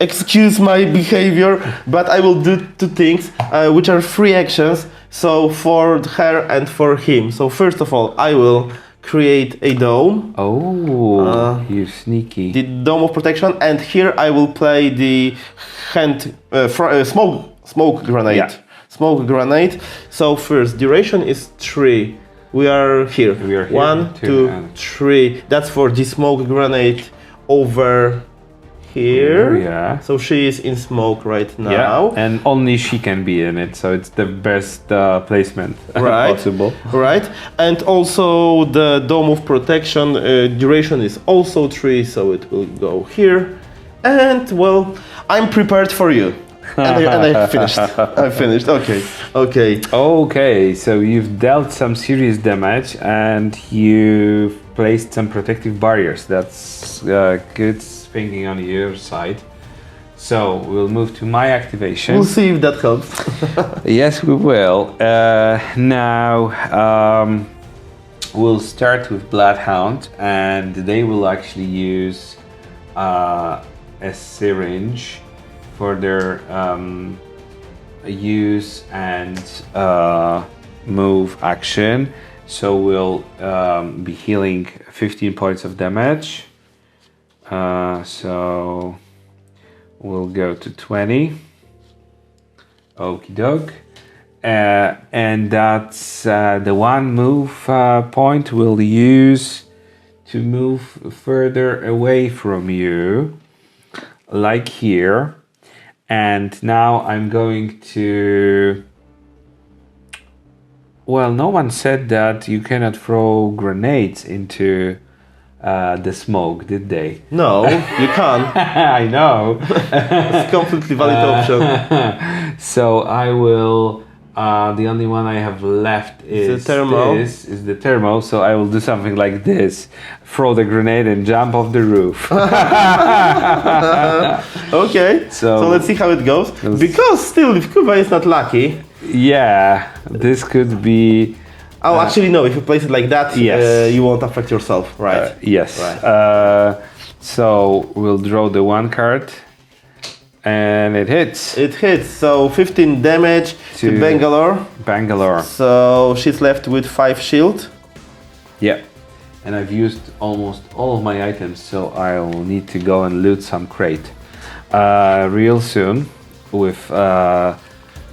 excuse my behavior, but I will do 2 things, which are 3 actions. So for her and for him. So first of all, I will create a dome. Oh, you sneaky. The dome of protection, and here I will play the smoke grenade. Yeah. Smoke grenade. So first, duration is 3. We are here. We are here. 1, 2, 3. That's for the smoke grenade over here. Yeah. So she is in smoke right now. Yeah, and only she can be in it, so it's the best placement Right. possible. Right. And also the dome of protection duration is also 3, so it will go here. And well, I'm prepared for you. And I finished. I finished. Okay. Okay. Okay, so you've dealt some serious damage and you've placed some protective barriers. That's good thinking on your side. So we'll move to my activation. We'll see if that helps. Yes, we will. Now we'll start with Bloodhound, and they will actually use a syringe for their use and move action. So we'll be healing 15 points of damage. So we'll go to 20. Okie doke. And that's the one move point we'll use to move further away from you, like here. And now I'm going to... Well, no one said that you cannot throw grenades into the smoke, did they? No, you can't. I know. It's a completely valid option. So I will... the only one I have left is the thermo. This is the thermo, so I will do something like this. Throw the grenade and jump off the roof. Okay, so let's see how it goes. Because still, if Kuba is not lucky... Yeah, this could be... Oh, actually no, if you place it like that, Yes. you won't affect yourself, right? Yes. Right. So we'll draw the one card. And it hits. It hits, so 15 damage to Bangalore. Bangalore. So she's left with 5 shield. Yeah. And I've used almost all of my items, so I'll need to go and loot some crate real soon with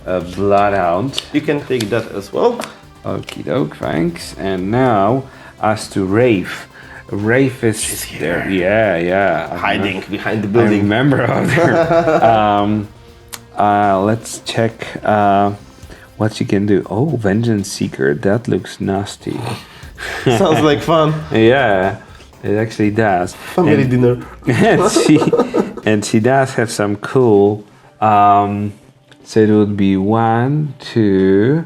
Bloodhound. You can take that as well. Okie doke, thanks. And now, as to Rafe. Rafe is there. Yeah. Hiding behind the I building. remember out there. Let's check what she can do. Oh, Vengeance Seeker. That looks nasty. Sounds like fun. Yeah, it actually does. Family dinner. and she does have some cool. So it would be 1, 2,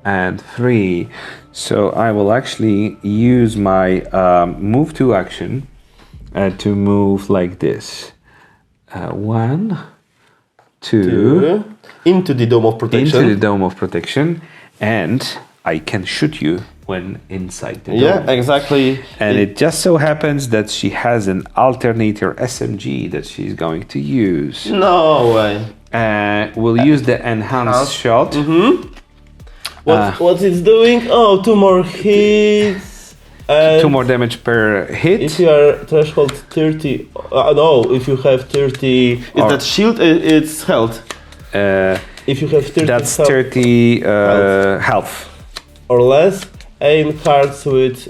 and 3. So I will actually use my move to action to move like this. 1, 2, into the dome of protection. into the dome of protection, and I can shoot you when inside the dome. Yeah, exactly. And it just so happens that she has an alternator SMG that she's going to use. No way. We'll use the enhanced shot. What it's doing? Oh, 2 more hits. And 2 more damage per hit. if you are threshold 30, no, if you have 30, is that shield? It's health. If you have 30 That's health 30 health. or less, aim cards with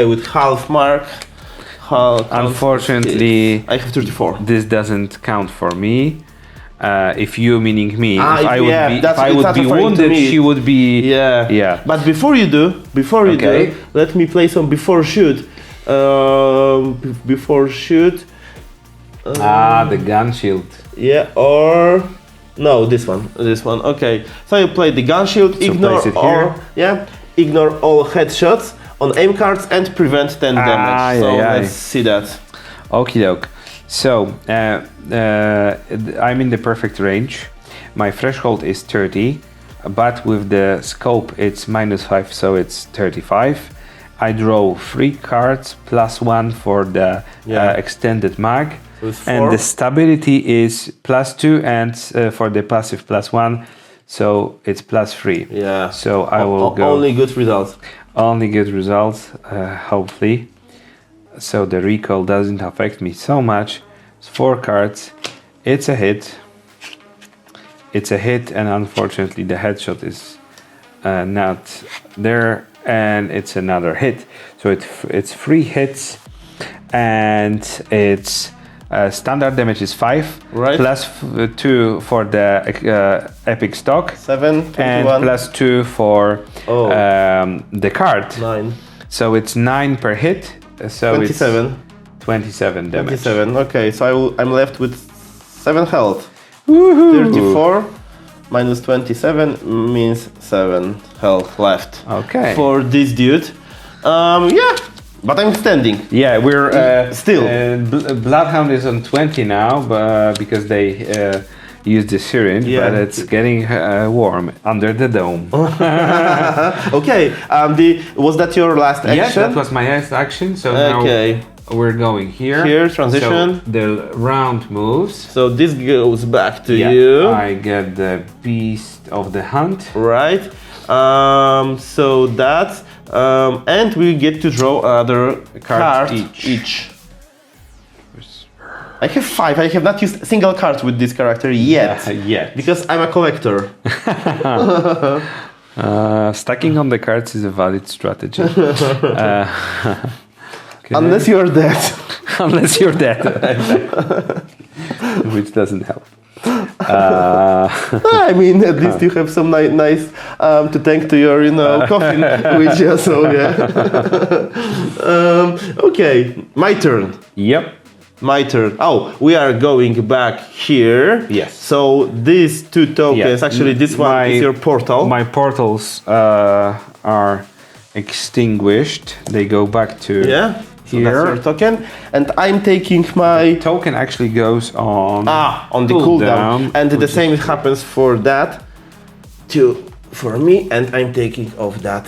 with half mark. Unfortunately, I have 34. this doesn't count for me. If you, meaning me, if I yeah, would be, that's- if I it's would not be referring to wounded, me. she would be. Yeah. But before you do, Okay. let me play some before shoot. Before shoot. The gun shield. Yeah, or no, this one. Okay. So you play the gun shield, place it here. ignore all headshots on aim cards and prevent 10 damage. So let's see that. Okie doke. So I'm in the perfect range. My threshold is 30, but with the scope it's -5, so it's 35. I draw 3 cards +1 for the extended mag. And the stability is +2, and for the passive +1, so it's +3. Yeah. So I will go. Only good results. Only good results, hopefully. So the recoil doesn't affect me so much. It's 4 cards. It's a hit. It's a hit, and unfortunately the headshot is not there, and it's another hit. So it's 3 hits, and it's standard damage is 5, Right. plus 2 for the epic stock, 7, 21, and +2 for the card. 9, So it's 9 per hit. So 27. it's 27 damage. 27. Okay, so I'm left with 7 health. 34 minus 27 means 7 health left. Okay. For this dude. But I'm standing. Yeah, we're Still. Bloodhound is on 20 now, because they use the syringe, Yeah. but it's getting warm under the dome. Okay, was that your last action? Yes, that was my last action. So now we're going here. Here, transition. So the round moves. So this goes back to you. I get the Beast of the Hunt. Right. So that, and we get to draw another card each. I have 5. I have not used a single card with this character yet. Because I'm a collector. Stacking on the cards is a valid strategy. Unless you're dead. Unless you're dead. Which doesn't help. I mean, at least you have some nice to thank to your, coffin, which okay, my turn. Yep. My turn. Oh, we are going back here. Yes. So these 2 tokens, actually this one is your portal. My portals are extinguished. They go back to here. So that's your token. And I'm taking my token actually goes on the cooldown. And the same happens for that for me, and I'm taking off that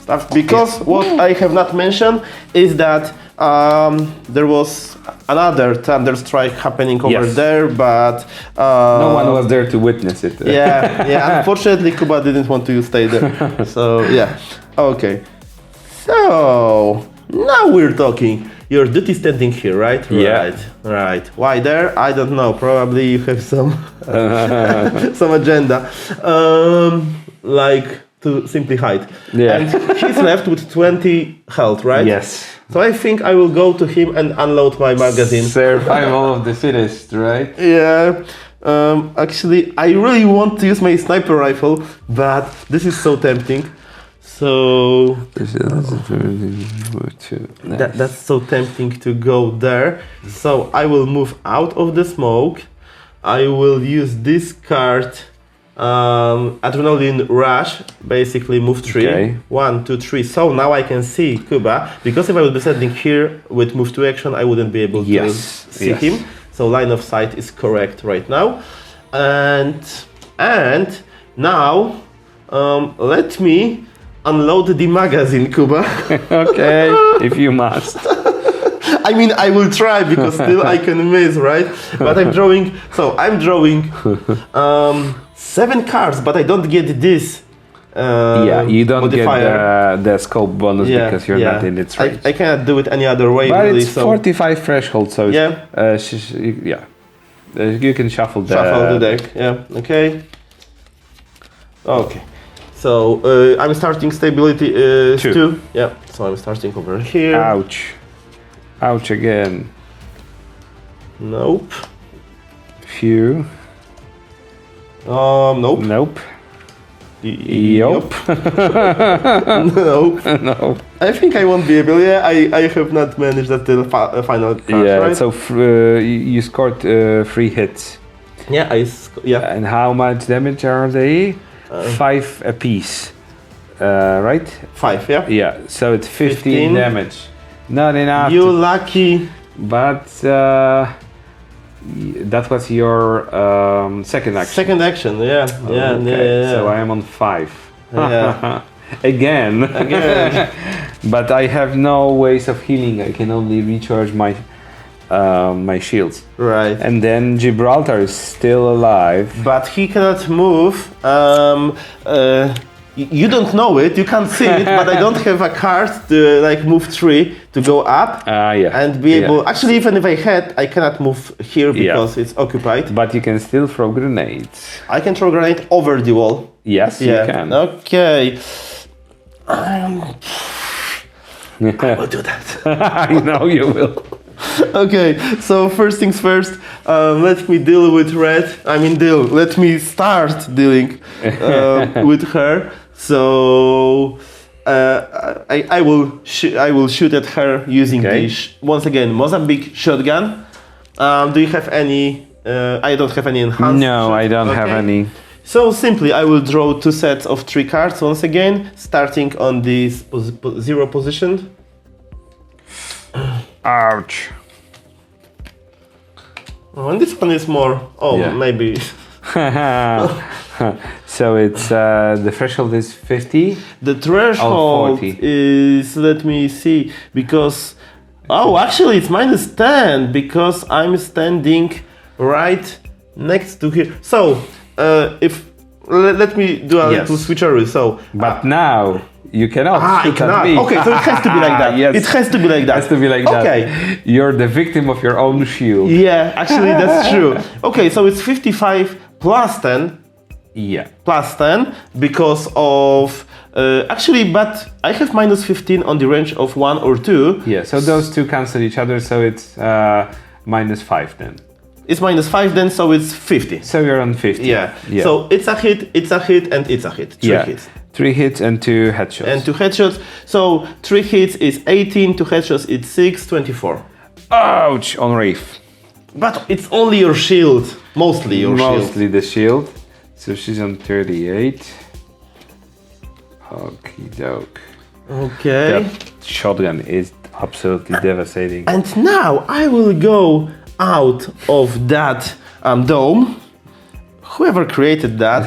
stuff. Because what I have not mentioned is that there was another Thunderstrike happening over there, but no one was there to witness it. Unfortunately, Kuba didn't want to stay there. So okay. So now we're talking. your duty standing here, right? Yeah. Right. Why there? I don't know. Probably you have some some agenda, like to simply hide. Yeah. And he's left with 20 health, right? Yes. So I think I will go to him and unload my magazine. Survival of the fittest, right? Yeah. Actually, I really want to use my sniper rifle, but this is so tempting. So that's so tempting to go there. So I will move out of the smoke. I will use this card, Adrenaline Rush, basically move 3. Okay. 1, 2, 3. So now I can see Kuba, because if I would be standing here with move 2 action, I wouldn't be able to see him. So line of sight is correct right now. And now let me unload the magazine, Kuba. Okay, if you must. I mean, I will try because still I can miss, right? But I'm drawing 7 cards, but I don't get this. You don't modifier. get the scope bonus because you're not in its range. I cannot do it any other way, But really. it's 45 threshold, so you can shuffle the deck. Yeah. Okay. Okay. So I'm starting stability 2. Yeah. So I'm starting over here. Ouch. Ouch again. Nope. Phew. Nope. Nope. Yup. Nope. No. I think I won't be able. Yeah, I have not managed that till final card, right? So you scored 3 hits. Yeah, And how much damage are they? 5 apiece. Right? 5, yeah? Yeah, so it's 15 damage. Not enough. You lucky. But that was your second action. Second action, yeah. Yeah. So I am on 5. Yeah. Again. But I have no ways of healing. I can only recharge my my shields. Right. And then Gibraltar is still alive. But he cannot move. You don't know it, you can't see it, but I don't have a card to like move 3 to go up and be able. Actually, even if I had, I cannot move here because it's occupied. But you can still throw grenades. I can throw grenade over the wall. Yes, you can. Okay. I will do that. I know you will. Okay, so first things first, let me deal with red. Let me start dealing with her. So I will shoot at her using this once again Mozambique shotgun. Do you have any? I don't have any enhanced. No, I don't have any. So simply, I will draw 2 sets of 3 cards once again, starting on this 0 position. Ouch. Oh, and this one is more. Maybe. So it's the threshold is 50. The threshold is, let me see, because actually it's -10 because I'm standing right next to here. So let me do a little switcheroo. So but now you cannot shoot at me. Okay, so it has to be like that. Yes. It has to be like that. It has to be like that. Okay. You're the victim of your own shield. Yeah, actually that's true. Okay, so it's 55 plus 10. Yeah. Plus 10 because of but I have -15 on the range of 1 or 2. Yeah, so those two cancel each other, so it's -5 then. It's -5 then, so it's 50. So you're on 50. Yeah. So it's a hit, and it's a hit. 3 hits. 3 hits and 2 headshots. And 2 headshots. So 3 hits is 18, 2 headshots it's 6, 24. Ouch! On Reef. But it's only your shield. Mostly your shield. Mostly the shield. So she's on 38. Okie doke. Okay. That shotgun is absolutely devastating. And now I will go out of that dome. Whoever created that.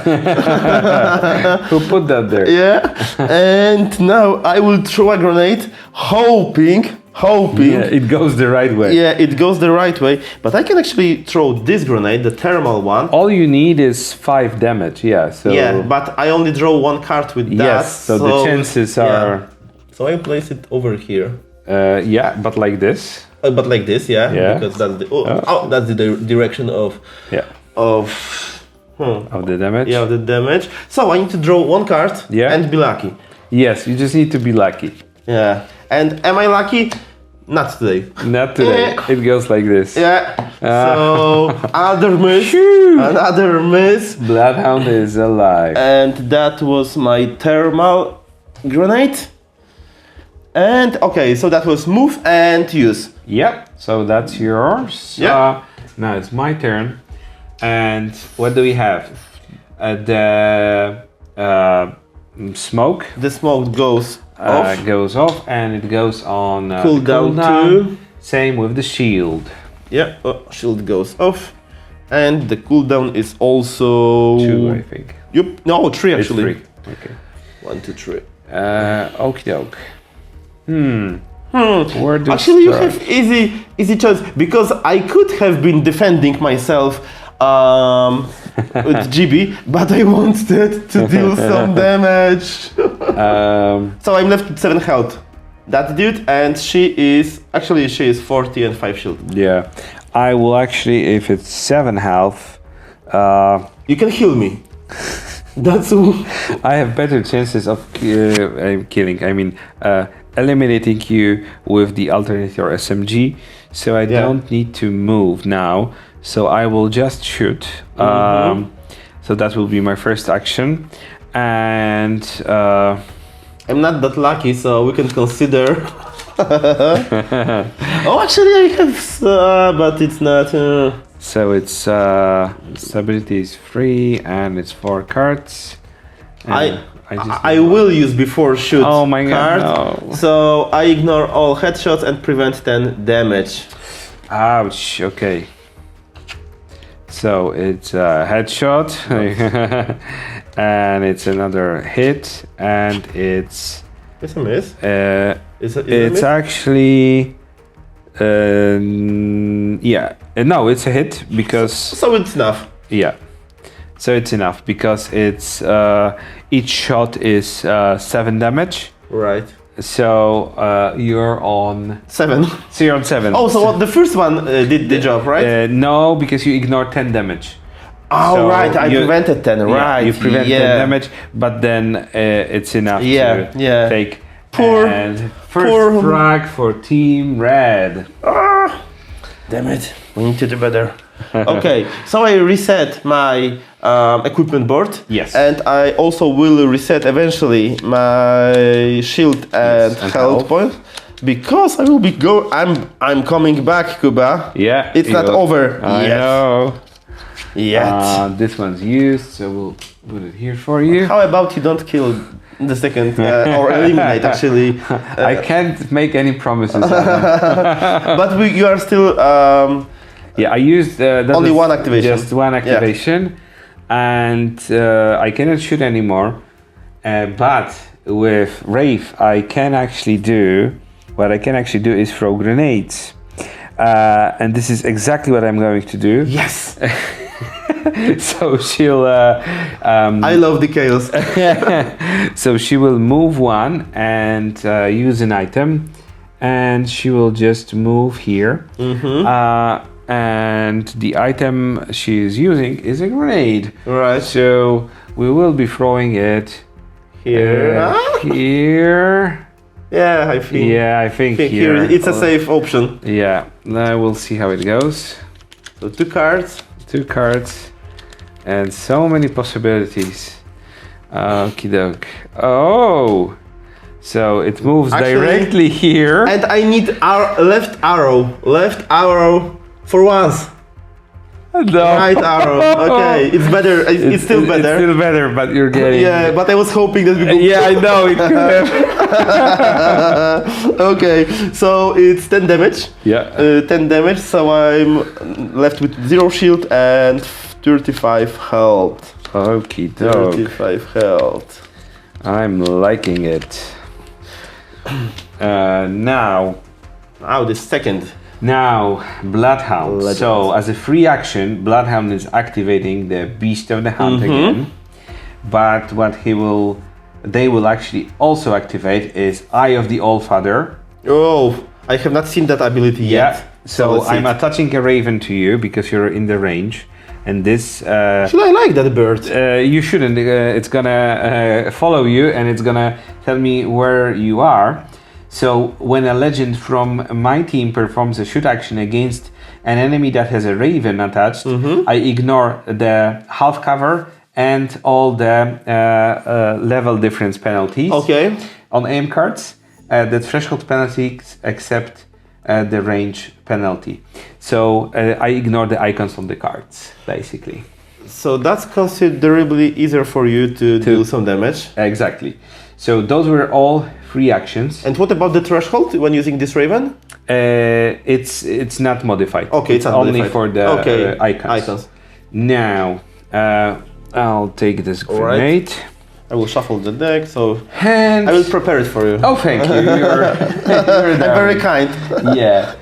Who put that there? Yeah. And now I will throw a grenade, hoping. Yeah, it goes the right way. Yeah, it goes the right way. But I can actually throw this grenade, the thermal one. All you need is 5 damage, So but I only draw 1 card with that. Yes, so the chances are. So I place it over here. Yeah, but like this. But like this, yeah. Yeah. Because that's that's the direction of Of the damage. yeah, of the damage. So I need to draw one card Yeah. and be lucky. Yes, you just need to be lucky. Yeah. And am I lucky? Not today. Not today. It goes like this. Yeah. So another miss. Another miss. Bloodhound is alive. And that was my thermal grenade. And okay, so that was move and use. Yep. So that's yours. Yeah. Now it's my turn. And what do we have? The smoke The smoke goes off. goes off, and it goes on Cooldown too. Same with the shield. Yeah, shield goes off. And the cooldown is also 2, I think. Yep. No, 3 It's actually. 3. Okay. 1, 2, 3. Okie doke. Where do Actually, you start? have easy choice because I could have been defending myself with GB, but I wanted to deal some damage. So I'm left with 7 health. That dude, and she is 40 and 5 shield. Yeah, I will actually, if it's 7 health, You can heal me. That's I have better chances of eliminating you with the alternator SMG, so I don't need to move now. So I will just shoot. So that will be my first action, and I'm not that lucky, so we can consider. Oh, actually, I have, but it's not. so it's stability is 3 and it's 4 cards. And I will use before shoot Oh my god, card, no. so I ignore all headshots and prevent 10 damage. Ouch, okay. So it's a headshot, and it's another hit, and it's It's a miss. It's a it's miss? actually no, it's a hit because So it's enough. so it's enough because it's each shot is 7 damage. Right. So you're on 7. 7. Oh, so what, the first one did the job, right? No, because you ignore 10 damage. Oh, so right. I prevented 10. Right. You prevent 10 damage, but then it's enough to take. Poor. And first frag for Team Red. Damn it. We need to do better. Okay, so I reset my equipment board. Yes. And I also will reset eventually my shield and health point. Because I will be I'm coming back, Kuba. Yeah. It's not over I yet. know. Yet. This one's used, so we'll put it here for you. How about you don't kill the second or eliminate actually? I can't make any promises. But you are still. Yeah, I used Only one activation. Just one activation, and I cannot shoot anymore. But with Wraith, I can actually do. What I can actually do is throw grenades, and this is exactly what I'm going to do. Yes. So she'll. I love the chaos. So she will move one and use an item, and she will just move here. And the item she is using is a grenade. Right. So we will be throwing it Here. here. Yeah, I think. Yeah, I think Here. here. It's a safe option. Yeah, now we'll see how it goes. So 2 cards. 2 cards and so many possibilities. Okie doke. Oh, so it moves Actually, directly here. And I need our left arrow for once. No. Right arrow. Okay, it's better. It's still better. It's still better, but you're getting. Yeah, but I was hoping that we could. Yeah, I know it could have. Okay, so it's 10 damage. Yeah. 10 damage, so I'm left with 0 shield and 35 health. Okie doke. 35 health. I'm liking it. Now, The second. Now, Bloodhound. Legends. So, as a free action, Bloodhound is activating the Beast of the Hunt again. But what they will actually also activate is Eye of the Allfather. Oh, I have not seen that ability yet. Yeah. So let's see I'm it. attaching a raven to you because you're in the range, and this. Should I like that bird? You shouldn't. It's gonna follow you, and it's gonna tell me where you are. So when a legend from my team performs a shoot action against an enemy that has a raven attached, I ignore the half cover and all the level difference penalties. Okay. On aim cards, the threshold penalties accept the range penalty. So I ignore the icons on the cards, basically. So that's considerably easier for you to do some damage. Exactly. So those were all free actions. And what about the threshold when using this raven? It's not modified. Okay, it's not only modified. for the icons. Icons. Now, I'll take this grenade. I will shuffle the deck, so And I will prepare it for you. Oh, thank you. You're Very kind. Yeah.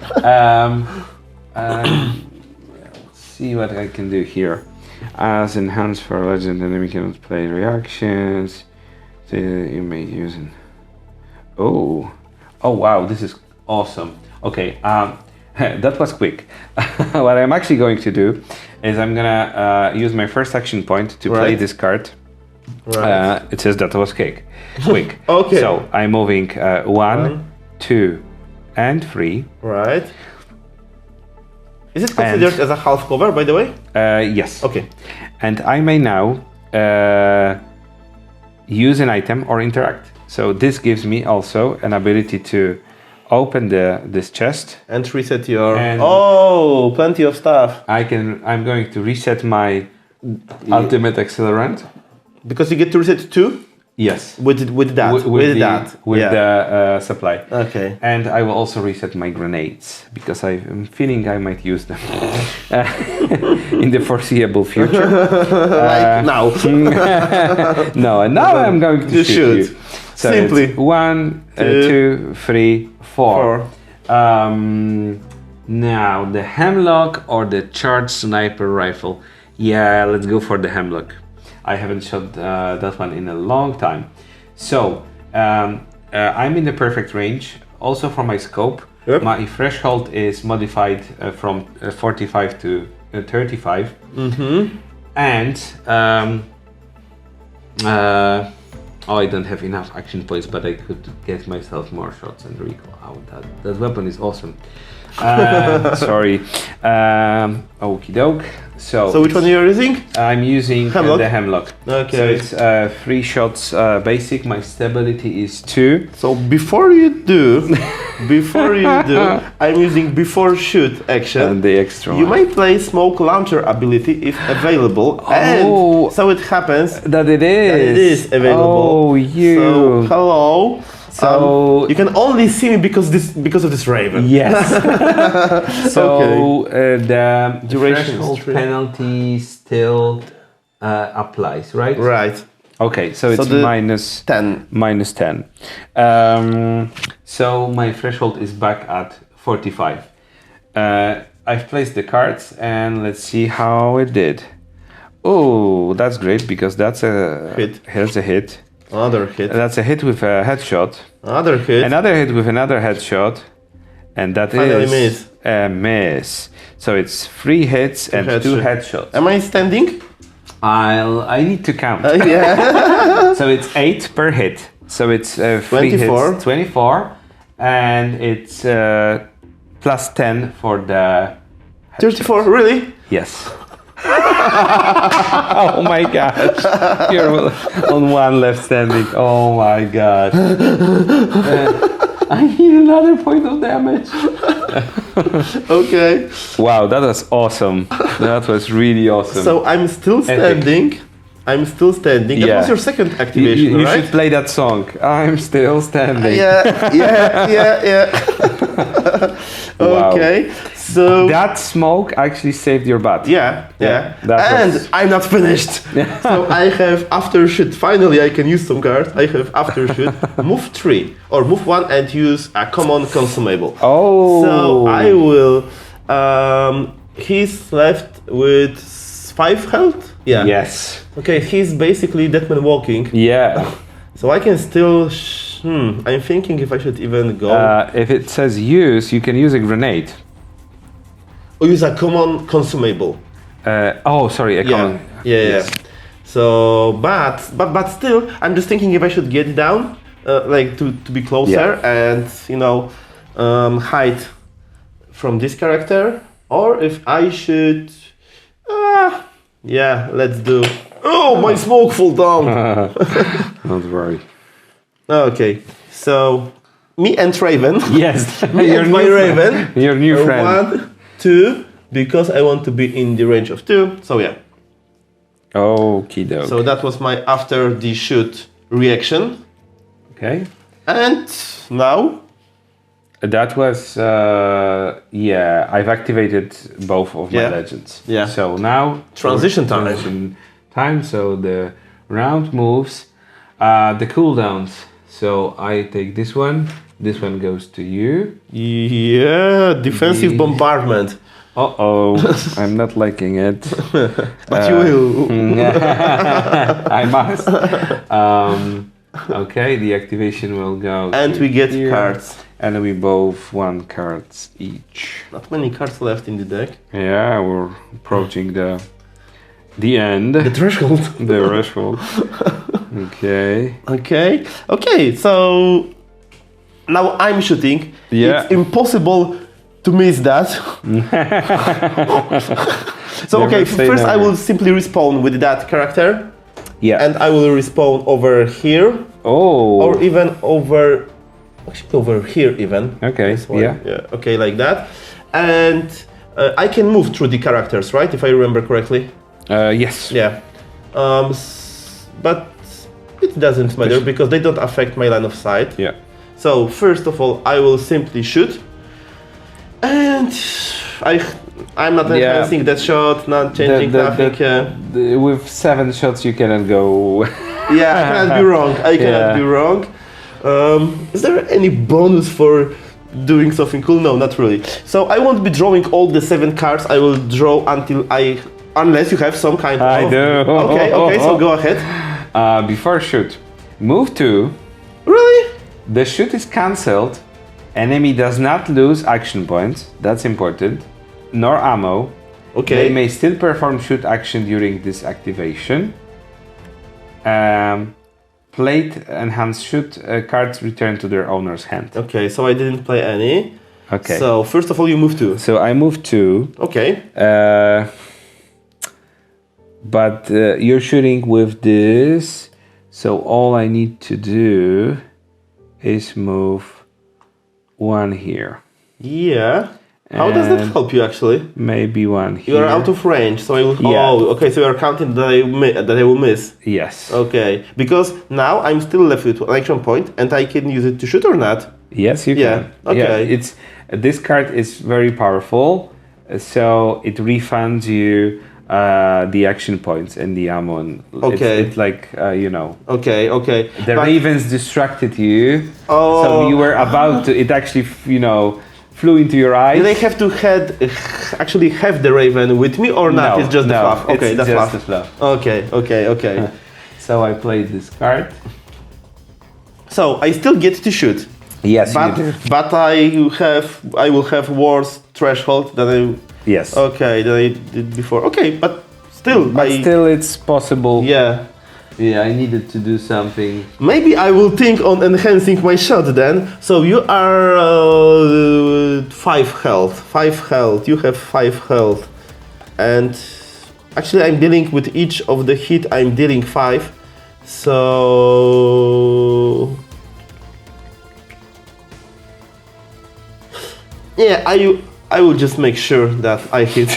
Let's see what I can do here. As enhanced for legend, enemy cannot play reactions. So you may use it. Oh wow, this is awesome. Okay, that was quick. What I'm actually going to do is I'm gonna use my first action point to play this card. Right. It says that was quick. Okay. So I'm moving 1, 2, and 3. Right. Is it considered as a half cover, by the way? Yes. Okay. And I may now use an item or interact. So this gives me also an ability to open this chest and reset your. And plenty of stuff. I'm going to reset my ultimate accelerant. Because you get to reset 2? Yes. With that. With the supply. Okay. And I will also reset my grenades because I'm feeling I might use them in the foreseeable future. Like now. No, and now I'm going to shoot you. So simply 1, 2, 3, 4. Now the hemlock or the charged sniper rifle. Yeah, let's go for the hemlock. I haven't shot that one in a long time. So I'm in the perfect range. Also for my scope, my threshold is modified from 45 to 35. And I don't have enough action points, but I could get myself more shots and recoil. Oh, that weapon is awesome. Sorry. Okie doke. So which one are you using? I'm using the hemlock. Okay. So it's 3 shots basic. My stability is 2. So before you do, I'm using before shoot action. And the extra You one. may play smoke launcher ability if available, and so it happens that it is available. Oh, you. So hello. So you can only see me because of this raven. Yes. So the Duration threshold is 3. penalty still applies, right? Right. Okay, so it's the minus 10. Minus 10. So my threshold is back at 45. I've placed the cards and let's see how it did. Oh, that's great because that's a hit. Here's a hit. Another hit. That's a hit with a headshot. Another hit. Another hit with another headshot. And that Finally is miss. A miss. So it's 3 hits and 2 headshots. Am I standing? I need to count. Yeah. So it's 8 per hit. So it's 3 24. hits, 24, and it's plus 10 for the 34, really? Yes. Oh my gosh. You're on 1 left standing. Oh my god. I need another point of damage. Okay. Wow, that was awesome. That was really awesome. So I'm still standing. That was your second activation, you right? should play that song. I'm still standing. Yeah. Wow. Okay. So that smoke actually saved your butt. Yeah. That was... I'm not finished. So I have after shoot. Finally, I can use some cards. I have after shoot. Move 3 or move 1 and use a common consumable. Oh. So I will. He's left with 5 health. Yeah. Yes. Okay. He's basically Deadman walking. Yeah. So I can still I'm thinking if I should even go If it says use, you can use a grenade. or use a common consumable. Oh, sorry, a common. Yeah. So, but still, I'm just thinking if I should get down, like to be closer and hide from this character, or if I should. Yeah, let's do. Oh, my smoke fall down. Don't worry. Okay, so me and Raven. Yes, Me and my Raven. Your new friend. 1, 2, because I want to be in the range of 2. So yeah. Okie doke. So that was my after the shoot reaction. Okay. And now. That was I've activated both of my legends. Yeah. So now Transition time. Transition time. So the round moves. The cooldowns. So I take this one. This one goes to you. Yeah, defensive bombardment. I'm not liking it. But you will. I must. Okay, the activation will go. And we get here. cards. And we both 1 cards each. Not many cards left in the deck. Yeah, we're approaching the end. The threshold. The threshold. Okay. Okay, so now I'm shooting. Yeah. It's impossible to miss that. So Never okay, say first I never. will simply respawn with that character. Yeah. And I will respawn over here. Oh. Or even over here even. Okay, This one. yeah. Okay, like that. And I can move through the characters, right? If I remember correctly. Yes. Yeah. But it doesn't matter because they don't affect my line of sight. Yeah. So first of all, I will simply shoot. And I'm not enhancing that shot, not changing nothing. With 7 shots you cannot go. Yeah, I cannot be wrong. I cannot be wrong. Is there any bonus for doing something cool? No, not really. So I won't be drawing all the 7 cards. I will draw unless you have some kind of. I do. Okay, so go ahead. Before shoot, move 2. Really? The shoot is cancelled. Enemy does not lose action points. That's important. Nor ammo. Okay. They may still perform shoot action during this activation. Played enhanced shoot cards return to their owner's hand. Okay, so I didn't play any. Okay. So first of all, you move 2. So I move 2. Okay. But you're shooting with this. So all I need to do is move 1 here. Yeah. How does that help you actually? Maybe 1 here. You are out of range, so I will. Yeah. Oh, okay. So you are counting that I will miss. Yes. Okay, because now I'm still left with an action point, and I can use it to shoot or not. Yes, you can. Okay. Yeah, this card is very powerful, so it refunds you the action points and the ammo. Okay. It's like Okay. The ravens distracted you, Oh. so you were about to. It actually, flew into your eyes. Did I have to actually have the raven with me or not? No, It's just the fluff. Okay, it's that's just fluff. the fluff. Okay. So I played this card. So I still get to shoot. Yes, you do. But I will have worse threshold than I. Yes. Okay, than I did before. Okay, but still. But still, it's possible. Yeah. Yeah, I needed to do something. Maybe I will think on enhancing my shot then. So you are 5 health. 5 health. You have 5 health. And actually I'm dealing with each of the hit, I'm dealing 5. So... Yeah, I will just make sure that I hit.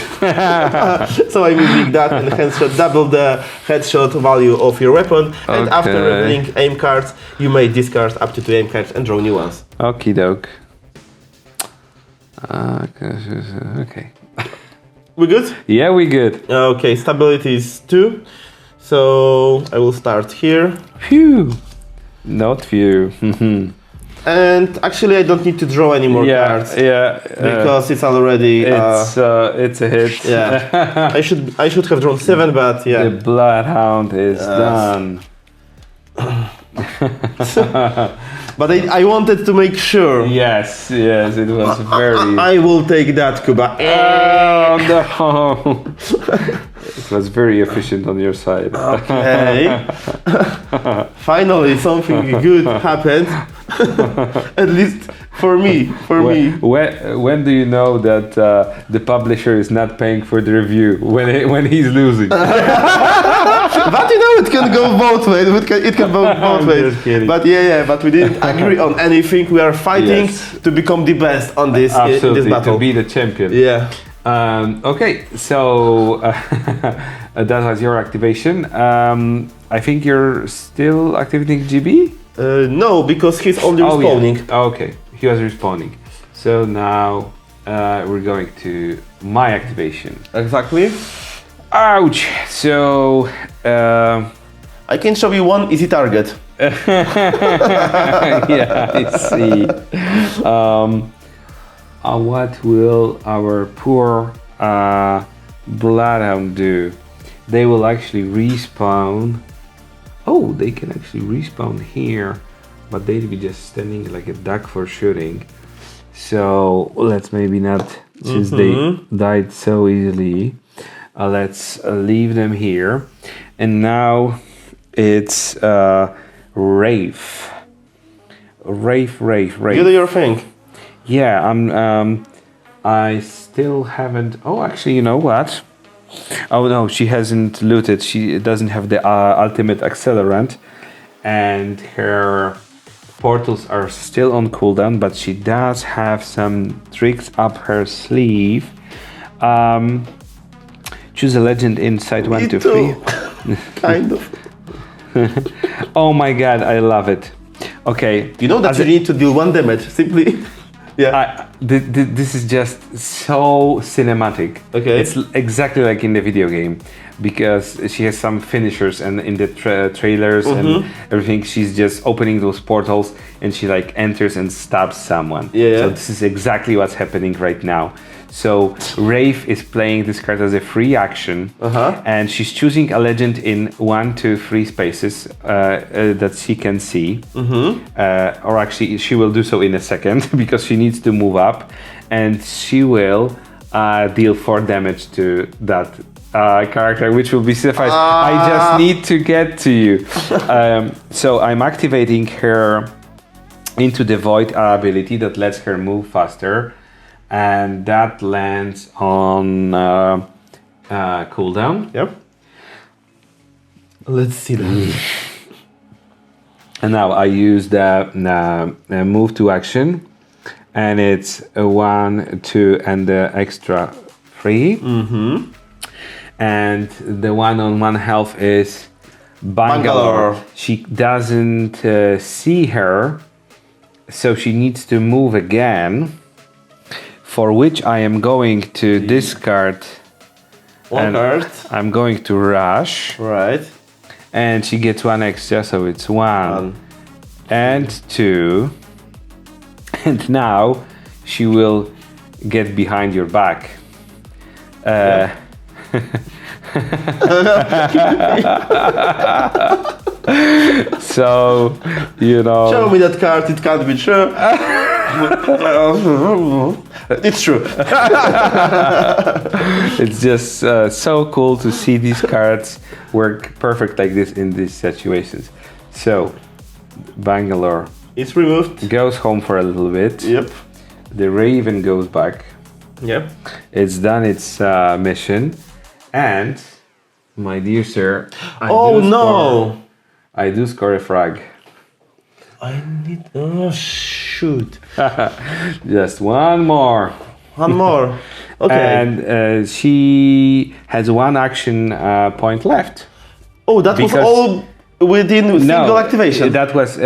So I'm using that enhanced shot, double the headshot value of your weapon, and after revealing aim cards, you may discard up to 2 aim cards and draw new ones. Okie doke. Okay. We good? Yeah, we good. Okay, stability is 2. So I will start here. Phew. Not few. And actually, I don't need to draw any more cards. Yeah. Because it's already. It's a hit. Yeah. I should have drawn 7, but yeah. The Bloodhound is done. but I wanted to make sure. Yes, it was very... I will take that, Kuba. Oh, no! It was very efficient on your side. Okay. Finally, something good happened. At least for me. When do you know that the publisher is not paying for the review? When he's losing. But it can go both ways. It can go both ways. Just kidding. But but we didn't agree on anything. We are fighting to become the best on this in Absolutely, this battle. to be the champion. Yeah. Okay, so that was your activation. I think you're still activating GB? No, because he's only respawning. Yeah. Okay, he was respawning. So now we're going to my activation. Exactly. Ouch! So I can show you one easy target. yeah, I see. What will our poor Bloodhound do? They will actually respawn. Oh, they can actually respawn here, but they'd be just standing like a duck for shooting. So let's maybe not, since they died so easily. Let's leave them here. And now it's Rafe. Rafe. You do your thing. Yeah, I still haven't. Oh, actually, you know what? Oh no, she hasn't looted. She doesn't have the ultimate accelerant, and her portals are still on cooldown. But she does have some tricks up her sleeve. Choose a legend inside 1 to 3. Kind of. Oh my god, I love it. Okay, You know that you need to deal 1 damage simply. Yeah. This is just so cinematic. Okay. It's exactly like in the video game, because she has some finishers, and in the trailers and everything, she's just opening those portals and she like enters and stabs someone. Yeah. So this is exactly what's happening right now. So Rafe is playing this card as a free action, and she's choosing a legend in 1 to 3 spaces that she can see. Or actually, she will do so in a second because she needs to move up, and she will deal 4 damage to that character, which will be suffice. I just need to get to you. So I'm activating her Into the Void ability that lets her move faster. And that lands on cooldown. Yep. Let's see that. And now I use the move to action, and it's a 1, 2, and the extra 3. And the 1 on 1 health is Bangalore. She doesn't see her, so she needs to move again. For which I am going to discard 1 card. I'm going to rush. Right. And she gets 1 extra, so it's 1 and 2. And now she will get behind your back. So, you know. Show me that card, it can't be true. It's true. It's just so cool to see these cards work perfect like this in these situations. So, Bangalore It's removed. goes home for a little bit. Yep. The Raven goes back. Yep. It's done its mission. And, my dear sir, I do score a frag. I need. Oh, shoot. Just 1 more. 1 more. Okay. And she has 1 action point left. Oh, that was all within single activation. That was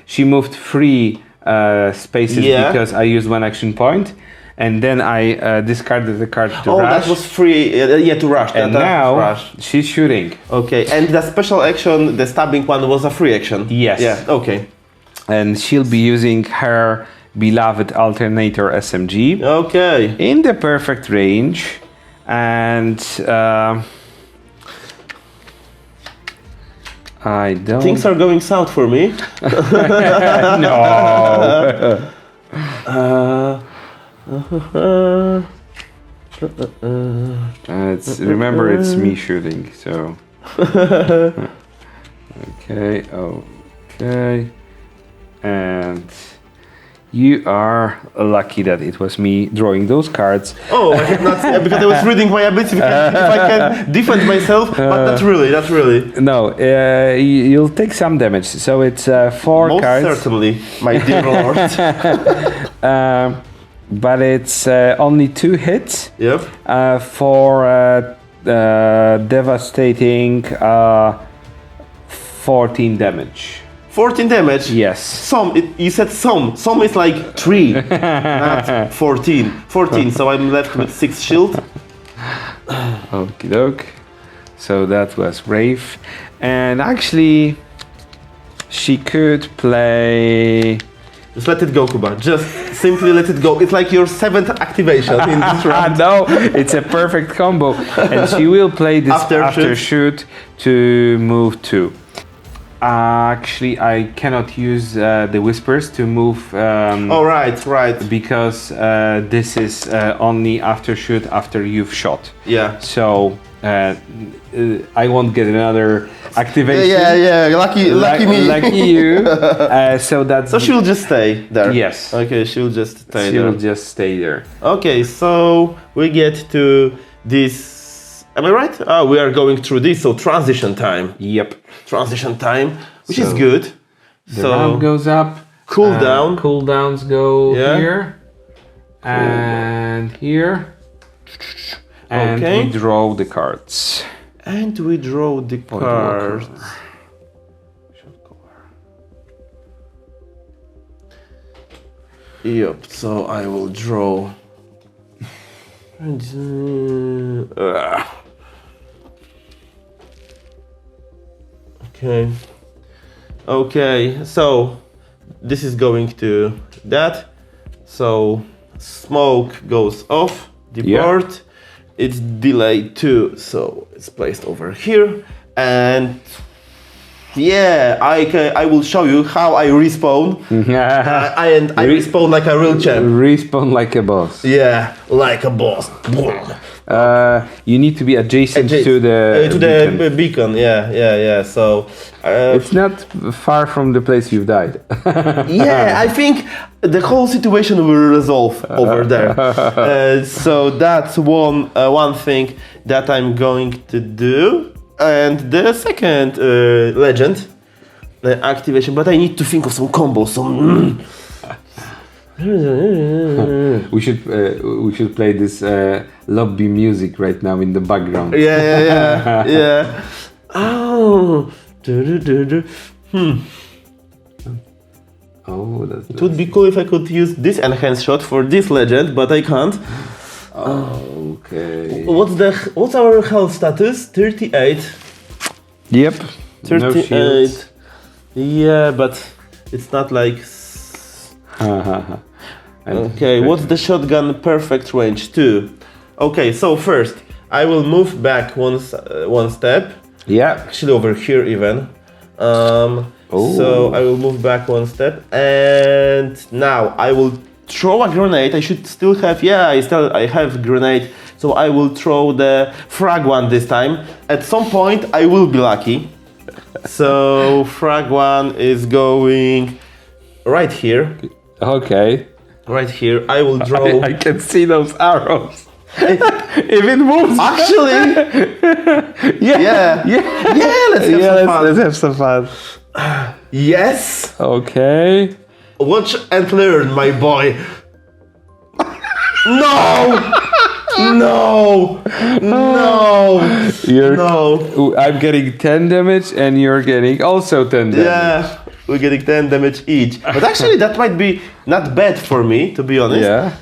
she moved 3 spaces because I used 1 action point, and then I discarded the card to rush. That was free. To rush. And now she's shooting. Okay, and the special action, the stabbing one, was a free action. Yes. Yeah. Okay. And she'll be using her beloved alternator SMG. Okay. In the perfect range, and I don't. Things are going south for me. No. Remember, it's me shooting. So. Okay. And you are lucky that it was me drawing those cards. Oh, I have not, because I was reading my ability if I can defend myself, but not really. No, you'll take some damage. So it's 4 Most cards. certainly, my dear lord. But it's only 2 hits. Yep. For devastating 14 damage. 14 damage. Yes. You said some. Some is like 3, not 14. 14. So I'm left with 6 shield. Okie doke. So that was brave. And actually, she could play. Just let it go, Kuba. Just simply let it go. It's like your 7th activation in this round. No, it's a perfect combo. And she will play this after shoot to move 2. Actually, I cannot use the whispers to move. Oh, right. Because this is only after shoot after you've shot. Yeah. So I won't get another activation. Yeah. Lucky me. Lucky you. So she'll just stay there. Yes. Okay, she'll just stay there. She'll just stay there. Okay, so we get to this. Am I right? Oh, we are going through this. So transition time. Yep. Transition time, which is good. The round goes up. Cool down. Cooldowns go here and here. And we draw the cards. And we draw the cards. Yep, so I will draw. Okay, so this is going to that. So smoke goes off the board. It's delayed too, so it's placed over here. And yeah, I will show you how I respawn. I respawn like a real champ. Respawn like a boss. Yeah, like a boss. You need to be adjacent to the beacon. Yeah. So it's not far from the place you've died. Yeah, I think the whole situation will resolve over there. So that's one thing that I'm going to do. And the second legend activation, but I need to think of some combos. We should play this lobby music right now in the background. Yeah. Oh. Oh, it would be cool if I could use this enhanced shot for this legend, but I can't. Okay. What's our health status? 38. Yep. 38. No. Yeah, but it's not like. Okay, what's the shotgun perfect range? 2. Okay, so first I will move back one step. Yeah. Actually, over here even. So I will move back one step, and now I will throw a grenade. I should still have. I have grenade. So I will throw the frag one this time. At some point, I will be lucky. So frag one is going right here. Okay. Right here. I will draw. I can see those arrows. If it moves. Actually. Yeah. Let's have some fun. Yes. Okay. Watch and learn, my boy. No. I'm getting 10 damage and you're getting also 10 damage. Yeah, we're getting 10 damage each. But actually that might be not bad for me, to be honest. Yeah.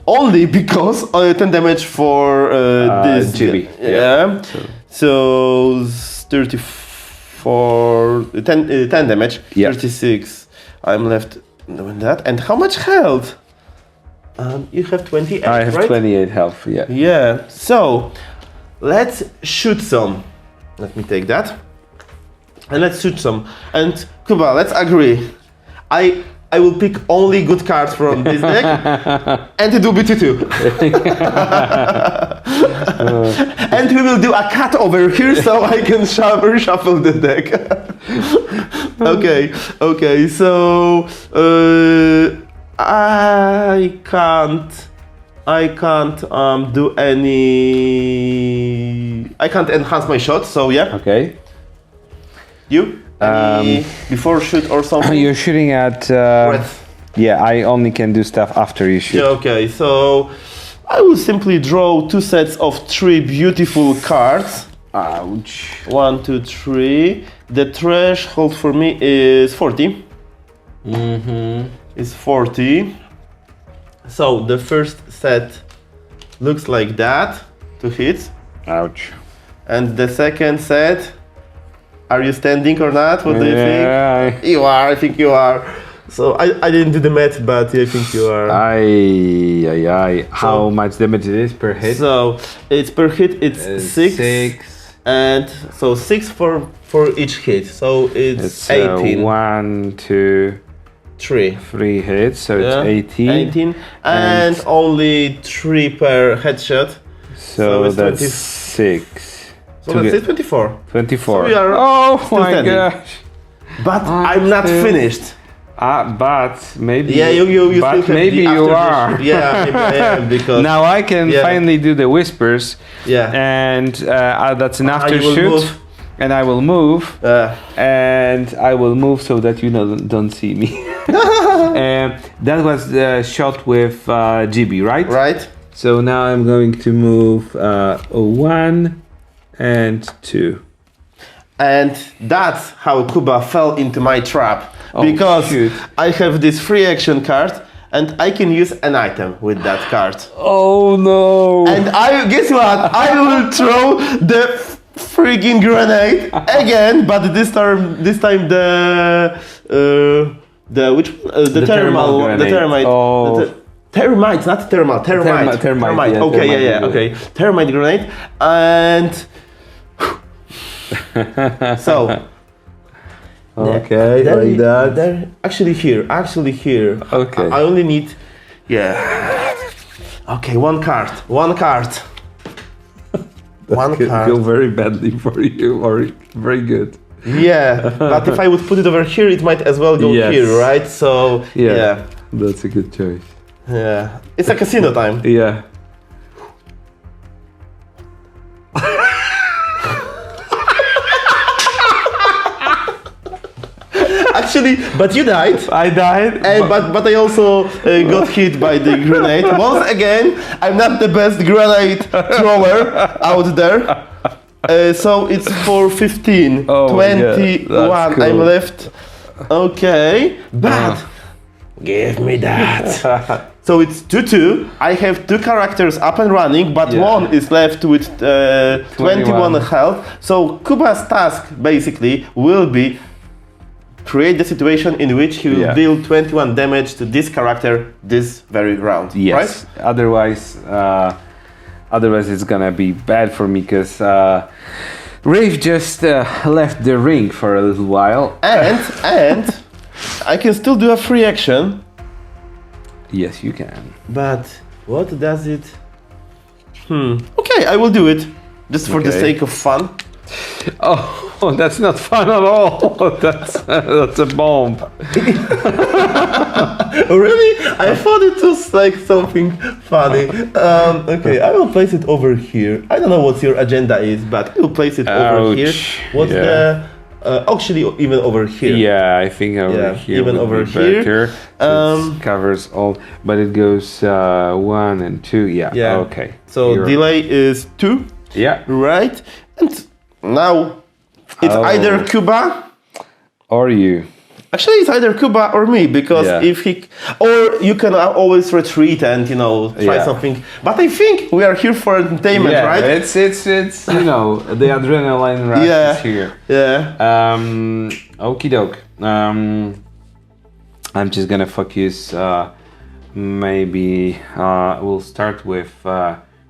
Only because 10 damage for this. Jibby. Yeah. So 34, 10 damage, 36. I'm left doing that. And how much health? You have 28, I have right? 28 health, yeah. Yeah, so let's shoot some. Let me take that. and let's shoot some. And Kuba, let's agree. I will pick only good cards from this deck, and it will be 2-2. And we will do a cut over here so I can reshuffle the deck. Okay, so I can't do any. I can't enhance my shot, so yeah. Okay. You? Any before shoot or something? You're shooting at. Yeah, I only can do stuff after you shoot. Yeah, okay, so I will simply draw 2 sets of 3 beautiful cards. Ouch. 1, 2, 3. The threshold for me is 40. Is 40. So the first set looks like that, 2 hits. Ouch. And the second set, are you standing or not? What do you think? You are, I think you are. So I didn't do the math, but I think you are. How much damage it is per hit? So it's per hit, it's 6. And so 6 for each hit. So it's 18. 1, 2, 3 hits, so it's 18. 18. And only 3 per headshot. So that's 20. 6. So that's it, 24. 24. So we are oh my standing. gosh. But I'm not finished. But maybe. Yeah, you but still maybe you are. Yeah, maybe I am because now I can finally do the whispers. Yeah. And that's enough to you will shoot. move. And I will move. And I will move so that you don't see me. That was the shot with GB, right? Right. So now I'm going to move 1 and 2. And that's how Kuba fell into my trap. Because I have this free action card and I can use an item with that card. Oh no! And guess what? I will throw the freaking grenade again, but this time the thermal grenade. the thermite. Oh. Termites, not thermal, thermite. Thermite. Yeah, okay, thermite okay. Thermite grenade. And so okay, like that. Actually here. Okay. I only need, Okay, one card. One card. Could go very badly for you, or very good. Yeah, but if I would put it over here, it might as well go here, right? So yeah, that's a good choice. Yeah, it's a casino time. Yeah. Actually, but you died. I died. And, but I also got hit by the grenade. Once again, I'm not the best grenade thrower out there. So it's for 15. Oh 21 cool. I'm left. Okay, but give me that. So it's 2-2. I have 2 characters up and running, but one is left with 21 health. So Kuba's task basically will be create the situation in which he will deal 21 damage to this character this very round. Yes. Right? Otherwise it's gonna be bad for me because Rafe just left the ring for a little while. And I can still do a free action. Yes, you can. But what does it? Okay, I will do it just for the sake of fun. Oh, that's not fun at all. That's a bomb. Really? I thought it was like something funny. Okay, I will place it over here. I don't know what your agenda is, but I will place it over here. What's the... actually, even over here. Yeah, I think over here. Even over here. Better. So it covers all, but it goes 1 and 2. Yeah. Okay. So delay is 2. Yeah. Right. And now it's either Kuba or you. Actually, it's either Kuba or me because if he, or you can always retreat and try something. But I think we are here for entertainment, right? It's the adrenaline rush is here. Yeah. Okie doke. I'm just gonna focus. Maybe we'll start with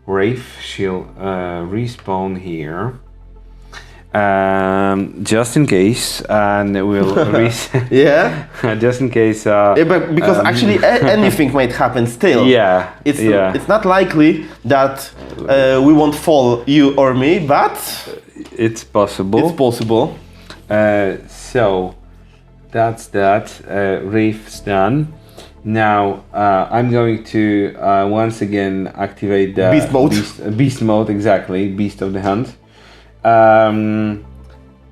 Rafe. She'll respawn here. Just in case, and we'll reset. Yeah. Just in case. Yeah, but because actually anything might happen still. Yeah. It's not likely that we won't fall, you or me, but It's possible. it's possible. So that's that. Reef's done. Now I'm going to once again activate the Beast mode. Beast mode, exactly. Beast of the Hunt.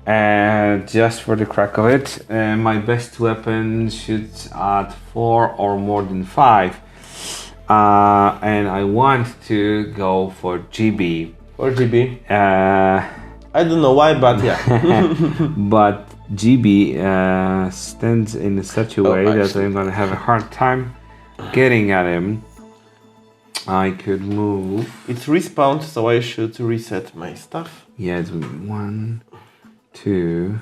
And just for the crack of it, my best weapon shoots at 4 or more than 5. And I want to go for GB. Or GB. Uh, I don't know why, but yeah. but GB stands in such a way that actually. I'm gonna have a hard time getting at him. I could move. It's respawned, so I should reset my stuff. Yeah, it's 1, 2.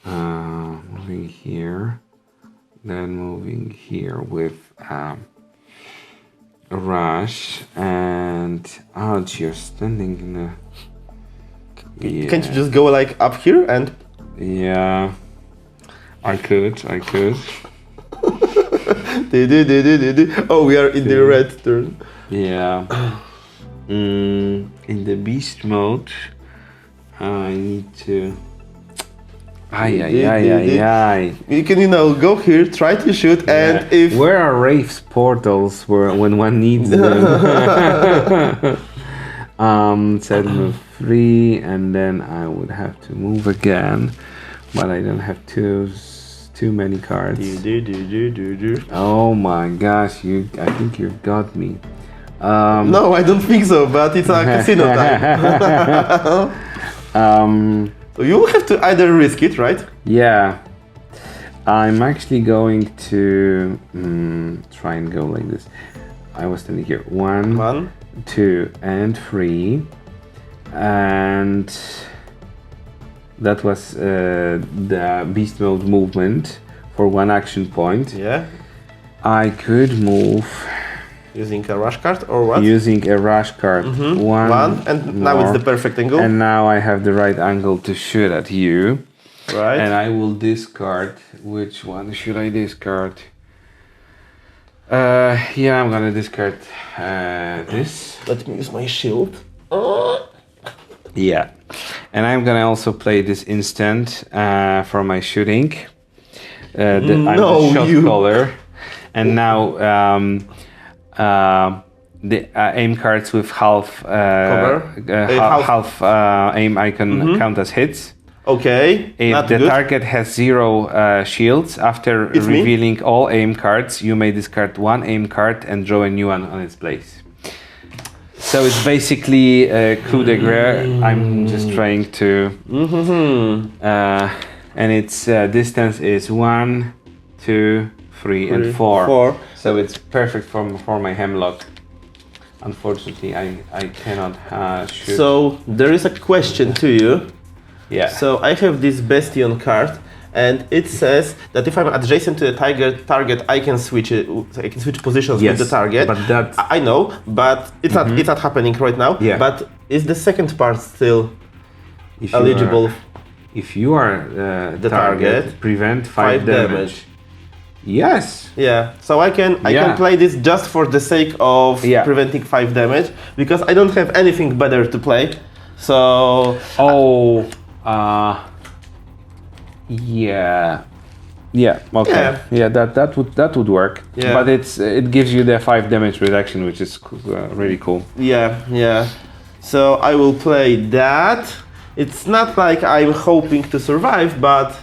Moving here, then moving here with a rush, and ouch, you're standing in a. Yeah. Can't you just go like up here and Yeah, I could. Oh, we are in the red turn. Yeah. In the beast mode, I need to. Ay. You can, go here, try to shoot, and if Where are Rafe's portals when one needs them? Set move 3, and then I would have to move again, but I don't have too many cards. Oh my gosh, I think you've got me. No, I don't think so, but it's a casino time. So you will have to either risk it, right? Yeah, I'm actually going to try and go like this. I was standing here. 1, 2, and 3, and that was the beast mode movement for 1 action point. Yeah. I could move Using a rush card or what? using a rush card. One, and now it's the perfect angle. and now I have the right angle to shoot at you. Right. And I will discard. Which one should I discard? Yeah, I'm gonna discard this. Let me use my shield. Yeah, and I'm gonna also play this instant for my shooting. I'm the shot caller, and now the aim cards with half half aim icon count as hits. Okay. If not the good. target has 0 shields, after It's me? revealing all aim cards, you may discard 1 aim card and draw a new one on its place. So it's basically a coup de grace. I'm just trying to, and its distance is 1, 2, 3, and 4. So it's perfect for my hemlock. Unfortunately, I cannot shoot. So there is a question to you. Yeah. So I have this Bastion card, and it says that if I'm adjacent to the target, I can switch it. I can switch positions with the target. But that I know, but it's not happening right now. Yeah. But is the second part still if you eligible? if you are the target, prevent 5 damage. Yes. Yeah. So I can play this just for the sake of preventing 5 damage, because I don't have anything better to play. So yeah, okay, Yeah. that would work. Yeah. But it gives you the 5 damage reduction, which is really cool. Yeah. So I will play that. It's not like I'm hoping to survive, but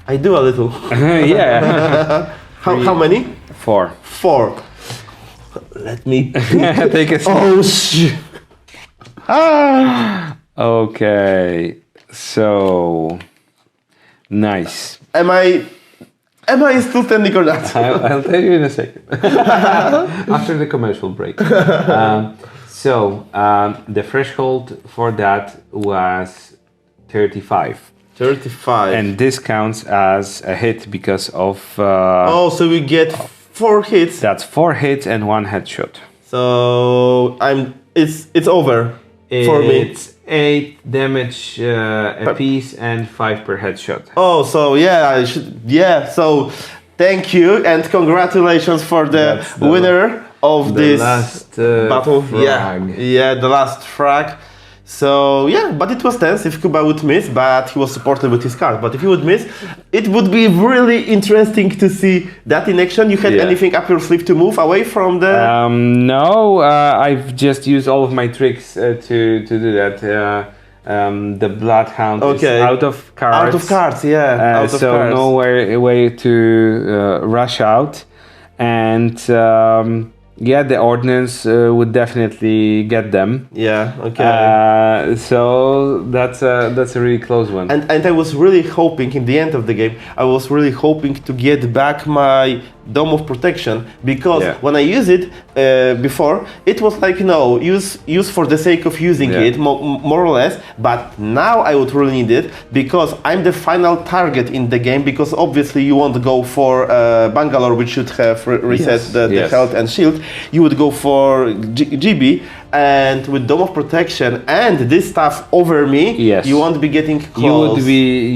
I do a little. Yeah. How many? 4. 4. Let me Take a Oh shit. Okay, so nice. Am I still standing or not? I'll tell you in a second. After the commercial break. The threshold for that was 35. 35. And this counts as a hit because of... so we get 4 hits. That's 4 hits and 1 headshot. So it's over for me. 8 damage a piece and 5 per headshot. Oh, so yeah, I should. Yeah, so thank you and congratulations for the That's the- winner of The this last battle. frag. Yeah, the last frag. So yeah, but it was tense if Kuba would miss, but he was supported with his card. But if he would miss, it would be really interesting to see that in action. You had Yeah. anything up your sleeve to move away from the? No, I've just used all of my tricks to do that. The Bloodhound Okay. is out of cards. Out of cards, yeah. Out of so cards. no way to rush out, and yeah, the ordnance would definitely get them. Yeah. Okay. So that's a really close one. And I was really hoping in the end of the game, I was really hoping to get back my Dome of Protection, because Yeah. when I used it before, it was like, use for the sake of using Yeah. it, more or less. But now I would really need it, because I'm the final target in the game, because obviously you won't go for Bangalore, which should have reset Yes. the Yes. health and shield. You would go for GB, and with Dome of Protection and this stuff over me, Yes. you won't be getting close.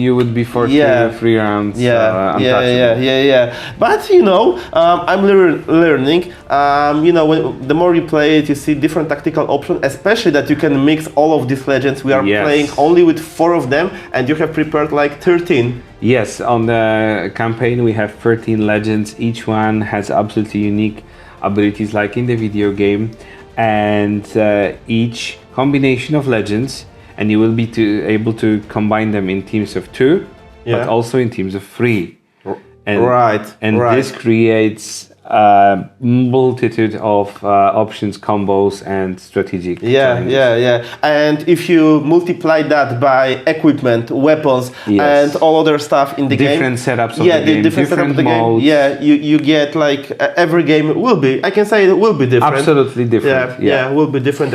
You would be for Yeah. three rounds. Yeah. But I'm learning. The more you play it, you see different tactical options, especially that you can mix all of these legends. We are Yes. playing only with 4 of them, and you have prepared like 13. Yes, on the campaign we have 13 legends. Each one has absolutely unique abilities like in the video game, and each combination of legends, and you will be able to combine them in teams of 2, Yeah. but also in teams of 3. And, Right. This creates a multitude of options, combos, and strategic challenges. Yeah. And if you multiply that by equipment, weapons, Yes. and all other stuff in the game, Different setups of the game, different setup of the modes. game. Yeah, you get like every game will be. I can say it will be different. Absolutely different. Yeah, will be different.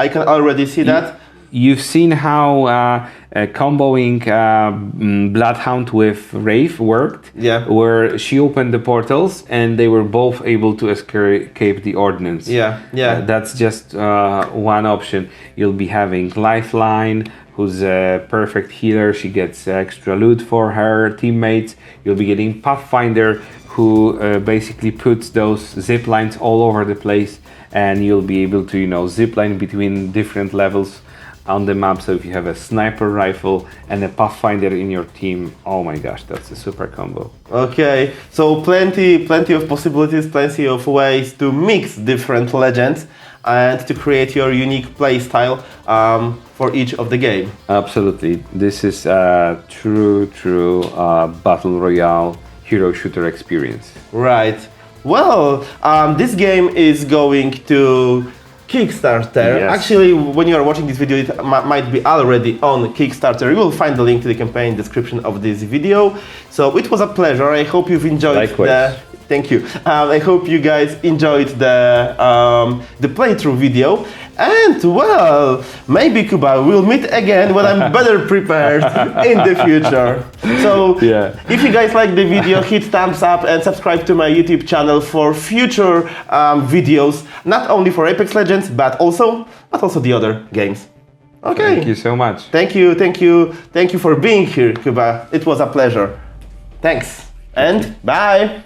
I can already see that. You've seen how comboing Bloodhound with Wraith worked, Yeah. where she opened the portals and they were both able to escape the ordnance. Yeah. That's just one option. You'll be having Lifeline, who's a perfect healer. She gets extra loot for her teammates. You'll be getting Pathfinder, who basically puts those zip lines all over the place, and you'll be able to zip line between different levels on the map. So if you have a sniper rifle and a Pathfinder in your team, oh my gosh, that's a super combo. Okay, so plenty of possibilities, plenty of ways to mix different legends and to create your unique play style for each of the game. Absolutely, this is a true battle royale hero shooter experience. Right. Well, this game is going to Kickstarter. Yes. Actually, when you are watching this video, it might be already on Kickstarter. You will find the link to the campaign description of this video. So it was a pleasure. I hope you've enjoyed Likewise. Thank you. I hope you guys enjoyed the playthrough video. And well, maybe Kuba, we'll meet again when I'm better prepared in the future. So Yeah. if you guys like the video, hit thumbs up and subscribe to my YouTube channel for future videos, not only for Apex Legends, but also the other games. Okay. Thank you so much. Thank you for being here, Kuba. It was a pleasure. Thanks and bye.